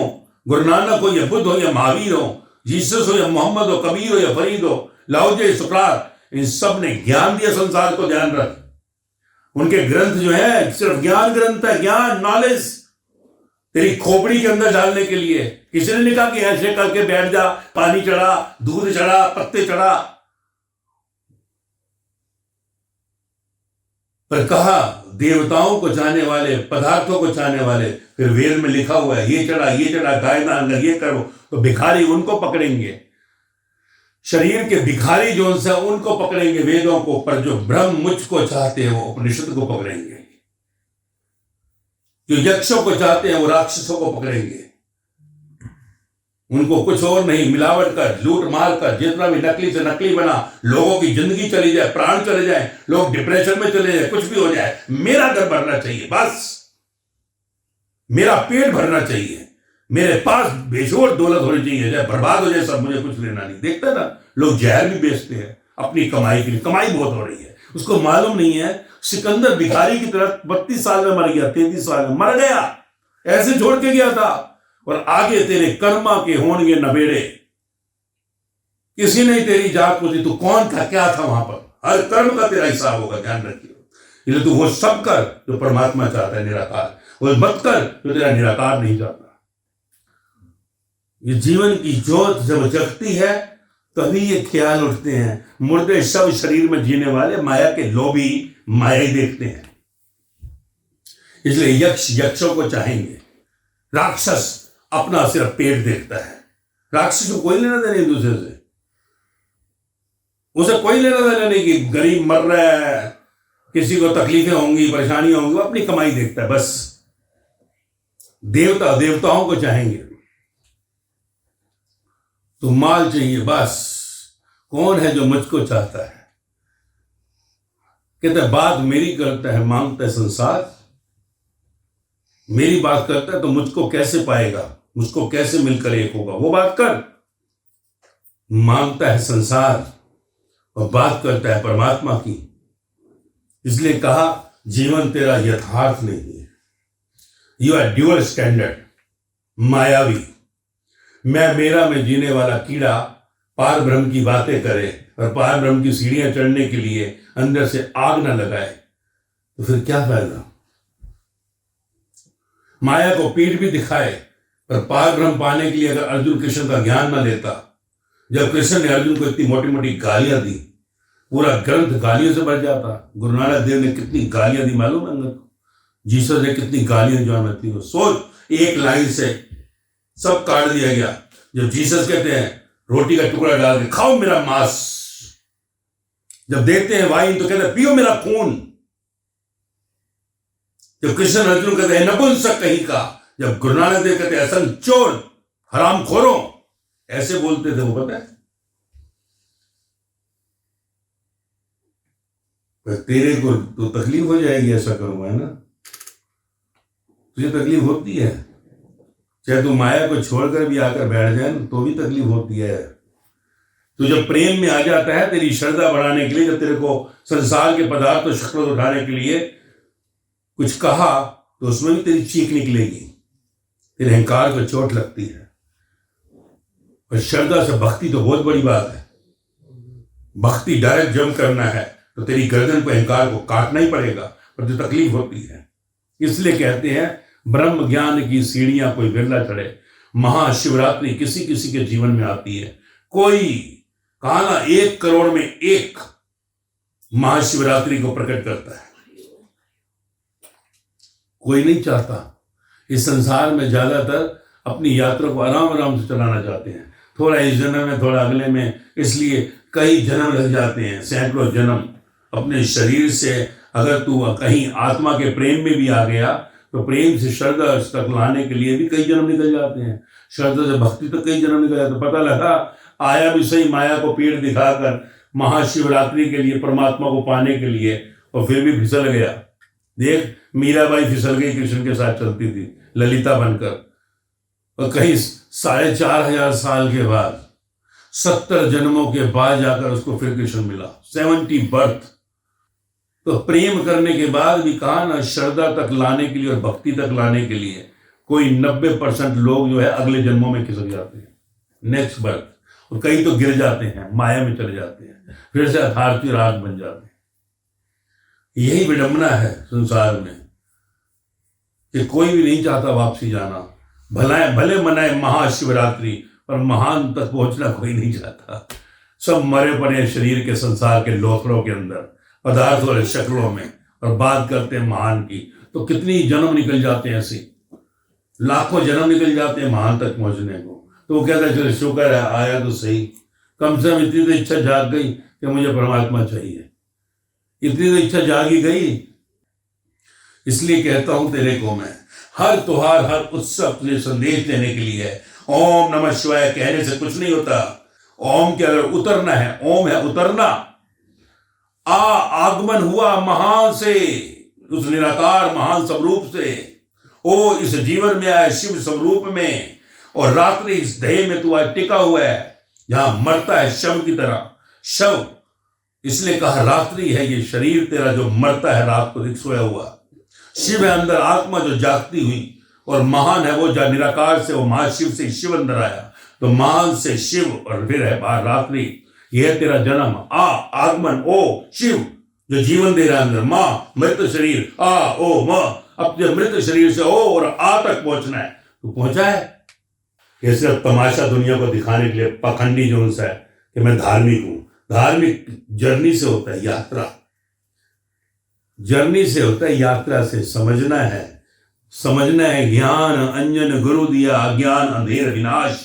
गुरु नानक हो, या बुद्ध हो, या महावीर हो, जीसस हो, या मोहम्मद हो, कबीर हो, या फरीद हो, लाओजे, सुकरात, इन सब ने ज्ञान दिया संसार को। ध्यान रख, उनके ग्रंथ जो है सिर्फ ज्ञान ग्रंथ है, ज्ञान, नॉलेज तेरी खोपड़ी के अंदर डालने के लिए। किसी ने नहीं कहा कि ऐसे करके बैठ जा, पानी चढ़ा, दूध चढ़ा, पत्ते चढ़ा, पर कहा देवताओं को चाहने वाले, पदार्थों को चाहने वाले। फिर वेद में लिखा हुआ है ये चढ़ा, ये चढ़ा, गाय दान कर, ये करो, तो भिखारी उनको पकड़ेंगे, शरीर के भिखारी जो से उनको पकड़ेंगे वेदों को, पर जो ब्रह्म मुझको चाहते हैं वो उपनिषद को पकड़ेंगे, जो यक्षों को चाहते हैं वो राक्षसों को पकड़ेंगे। उनको कुछ और नहीं, मिलावट कर, लूट मार कर, जितना भी नकली से नकली बना, लोगों की जिंदगी चली जाए, प्राण चले जाए, लोग डिप्रेशन में चले जाए, कुछ भी हो जाए, मेरा घर भरना चाहिए, बस मेरा पेट भरना चाहिए, मेरे पास बेशोर दौलत होनी चाहिए, चाहे बर्बाद हो जाए सब, मुझे कुछ लेना नहीं। देखता ना, लोग जहर भी बेचते हैं अपनी कमाई के लिए, कमाई बहुत हो रही है, उसको मालूम नहीं है। सिकंदर भिखारी की तरह 32 साल में मर गया, 33 साल में मर गया, ऐसे छोड़ के गया था। और आगे तेरे कर्मा के होंगे नबेड़े, किसी ने तेरी जात पूछी तू कौन था, क्या था वहां पर, हर कर्म का तेरा हिसाब होगा, ध्यान रखिए। इसलिए तू वो सब कर जो परमात्मा चाहता है निराकार, वो मत कर जो तेरा निराकार नहीं चाहता। ये जीवन की ज्योत जब जगती है तभी ये ख्याल उठते हैं। मुर्दे शव शरीर में जीने वाले माया के लोभी माया ही देखते हैं, इसलिए यक्ष यक्षों को चाहेंगे, राक्षस अपना सिर्फ पेट देखता है। राक्षस को कोई लेना देना एक दूसरे से, उसे कोई लेना देना नहीं कि गरीब मर रहा है, किसी को तकलीफें होंगी, परेशानियां होंगी, वो अपनी कमाई देखता है बस। देवता देवताओं को चाहेंगे, तो माल चाहिए बस। कौन है जो मुझको चाहता है, कहता है बात मेरी करता है, मांगता है संसार, मेरी बात करता है तो मुझको कैसे पाएगा, मुझको कैसे मिलकर एक होगा, वो बात कर। मांगता है संसार और बात करता है परमात्मा की। इसलिए कहा जीवन तेरा यथार्थ नहीं है, यू आर ड्यूअल स्टैंडर्ड, मायावी। मैं मेरा में जीने वाला कीड़ा पार ब्रह्म की बातें करे और पार ब्रह्म की सीढ़ियां चढ़ने के लिए अंदर से आग न लगाए, तो फिर क्या फायदा। माया को पीठ भी दिखाए, पर पार ब्रह्म पाने के लिए अगर अर्जुन कृष्ण का ज्ञान न लेता, जब कृष्ण ने अर्जुन को इतनी मोटी मोटी गालियां दी, पूरा ग्रंथ गालियों से भर जाता। गुरु नानक देव ने कितनी गालियां दी मालूम है अंदर को, जीसस ने कितनी गालियां जो थी, सोच, एक लाइन से सब काट दिया गया। जब जीसस कहते हैं रोटी का टुकड़ा डाल के खाओ मेरा मांस, जब देते हैं वाइन तो कहते हैं पियो मेरा खून। जब कृष्ण अर्जुन कहते हैं नपुंसक कहीं का, जब गुरु नानक देव कहते हैं असंग चोर, हराम खोरो, ऐसे बोलते थे वो, पता है। पर तेरे को तो तकलीफ हो जाएगी ऐसा करूंगा, है ना, तुझे तकलीफ होती है, चाहे तू माया को छोड़कर भी आकर बैठ जाए तो भी तकलीफ होती है। तो जब प्रेम में आ जाता है, तेरी श्रद्धा बढ़ाने के लिए, जब तेरे को संसार के पदार्थ तो शक्ल उठाने के लिए कुछ कहा, तो उसमें भी तेरी चीख निकलेगी, तेरे अहंकार को चोट लगती है। और श्रद्धा से भक्ति तो बहुत बड़ी बात है। भक्ति डायरेक्ट जंप करना है तो तेरी गर्दन को, अहंकार को काटना ही पड़ेगा, पर जो तकलीफ होती है। इसलिए कहते हैं ब्रह्म ज्ञान की सीढ़ियां कोई बिरला चढ़े। महाशिवरात्रि किसी किसी के जीवन में आती है, कोई कहा ना 1 करोड़ में 1 महाशिवरात्रि को प्रकट करता है। कोई नहीं चाहता। इस संसार में ज्यादातर अपनी यात्रा को आराम आराम से चलाना चाहते हैं, थोड़ा इस जन्म में, थोड़ा अगले में, इसलिए कई जन्म लग जाते हैं, सैकड़ों जन्म। अपने शरीर से अगर तू कहीं आत्मा के प्रेम में भी आ गया तो प्रेम से श्रद्धा तक लाने के लिए भी कई जन्म निकल जाते हैं, श्रद्धा से भक्ति तक कई जन्म निकल जाते हैं। पता लगा आया भी सही माया को पेड़ दिखाकर महाशिवरात्रि के लिए, परमात्मा को पाने के लिए, और फिर भी फिसल गया। देख मीराबाई फिसल गई, कृष्ण के साथ चलती थी ललिता बनकर, और कहीं 4,500 साल के बाद 70 जन्मों के बाद जाकर उसको फिर कृष्ण मिला, 70 बर्थ। तो प्रेम करने के बाद भी कहा ना, श्रद्धा तक लाने के लिए और भक्ति तक लाने के लिए कोई 90% लोग जो है अगले जन्मों में खिसक जाते हैं, नेक्स्ट बर्थ, और कई तो गिर जाते हैं, माया में चले जाते हैं, फिर से अथार्ती राग बन जाते हैं। यही विडंबना है संसार में कि कोई भी नहीं चाहता वापसी जाना। भले मनाए महाशिवरात्रि, पर महान तक पहुंचना कोई नहीं चाहता। सब मरे पड़े शरीर के, संसार के लोथड़ों के अंदर, पदार्थों और शक्लों में, और बात करते हैं महान की, तो कितनी जन्म निकल जाते हैं, ऐसे लाखों जन्म निकल जाते हैं महान तक पहुंचने को। तो वो कहता है चलो शुक्र है आया तो सही, कम से कम इतनी तो इच्छा जाग गई कि मुझे परमात्मा चाहिए, इतनी तो इच्छा जागी गई। इसलिए कहता हूं तेरे को मैं, हर त्योहार, हर उत्सव तुझे संदेश देने के लिए है। ओम नमः शिवाय कहने से कुछ नहीं होता। ओम के अगर उतरना है, ओम है उतरना। आगमन हुआ महान से, उस निराकार महान स्वरूप से। ओ इस जीवन में आए शिव स्वरूप में, और रात्रि इस देह में तू आज टिका हुआ है, जहां मरता है शव की तरह। शव इसलिए कहा रात्रि है ये शरीर तेरा जो मरता है रात को सोया हुआ। शिव है अंदर आत्मा जो जागती हुई, और महान है वो जो निराकार से, वो महाशिव से शिव अंदर आया, तो महान से शिव, और फिर है बाहर रात्रि। यह है तेरा जन्म। आगमन, ओ शिव जो जीवन दे रहा है अंदर, माँ मृत शरीर, ओ माँ, अब जो मृत शरीर से ओ और आ तक पहुंचना है, तो पहुंचा है। ये सिर्फ तमाशा दुनिया को दिखाने के लिए पाखंडी जो उनसा है कि मैं धार्मिक हूं। धार्मिक जर्नी से होता है, यात्रा जर्नी से होता है, यात्रा से। समझना है ज्ञान अंजन गुरु दिया, अज्ञान अंधेर विनाश।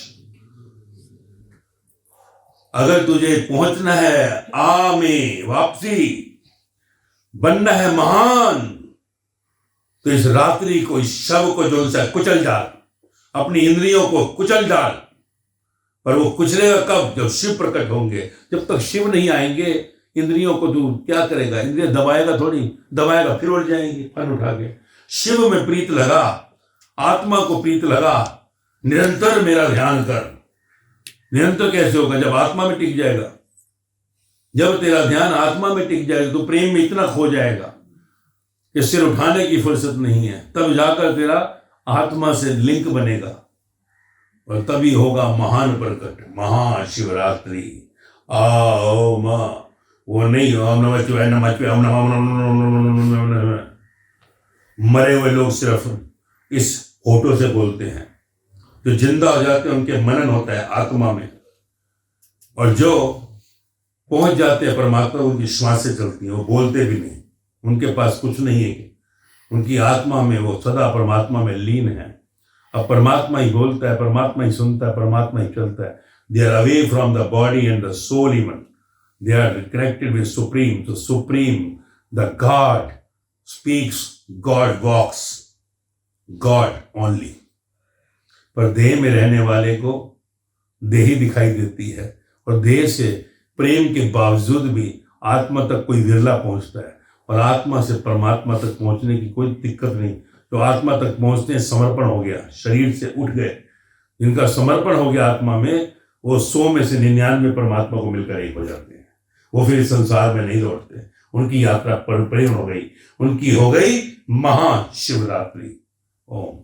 अगर तुझे पहुंचना है आ में वापसी, बनना है महान, तो इस रात्रि को, इस शव को जो सा कुचल डाल, अपनी इंद्रियों को कुचल डाल। पर वो कुचलेगा कब? जब शिव प्रकट होंगे। जब तक शिव नहीं आएंगे, इंद्रियों को तू क्या करेगा? इंद्रियां दबाएगा थोड़ी, दबाएगा फिर उड़ जाएंगी फन उठा के। शिव में प्रीत लगा, आत्मा को प्रीत लगा, निरंतर मेरा ध्यान कर। निरंतर कैसे होगा? जब आत्मा में टिक जाएगा। जब तेरा ध्यान आत्मा में टिक जाएगा तो प्रेम में इतना खो जाएगा कि सिर उठाने की फुर्सत नहीं है। तब जाकर तेरा आत्मा से लिंक बनेगा, और तभी होगा महान प्रकट, महाशिवरात्रि। ओम, वो नहीं ओम नमः शिवाय, नमः शिवाय, ओम नमः। मरे हुए लोग सिर्फ इस होठों से बोलते हैं, जो जिंदा हो जाते हैं उनके मनन होता है आत्मा में, और जो पहुंच जाते हैं परमात्मा, उनकी श्वास से चलती है, वो बोलते भी नहीं, उनके पास कुछ नहीं है, उनकी आत्मा में वो सदा परमात्मा में लीन है। अब परमात्मा ही बोलता है, परमात्मा ही सुनता है, परमात्मा ही चलता है। They are away from the body and the soul even, they are connected with supreme. तो supreme, the God speaks, God walks, God only. पर देह में रहने वाले को देह ही दिखाई देती है, और देह से प्रेम के बावजूद भी आत्मा तक कोई विरला पहुंचता है। और आत्मा से परमात्मा तक पहुंचने की कोई दिक्कत नहीं। तो आत्मा तक पहुंचते हैं, समर्पण हो गया, शरीर से उठ गए, जिनका समर्पण हो गया आत्मा में, वो 100 में से 99 परमात्मा को मिलकर एक हो जाते हैं। वो फिर संसार में नहीं लौटते, उनकी यात्रा परिपूर्ण हो गई, उनकी हो गई महाशिवरात्रि। ओम।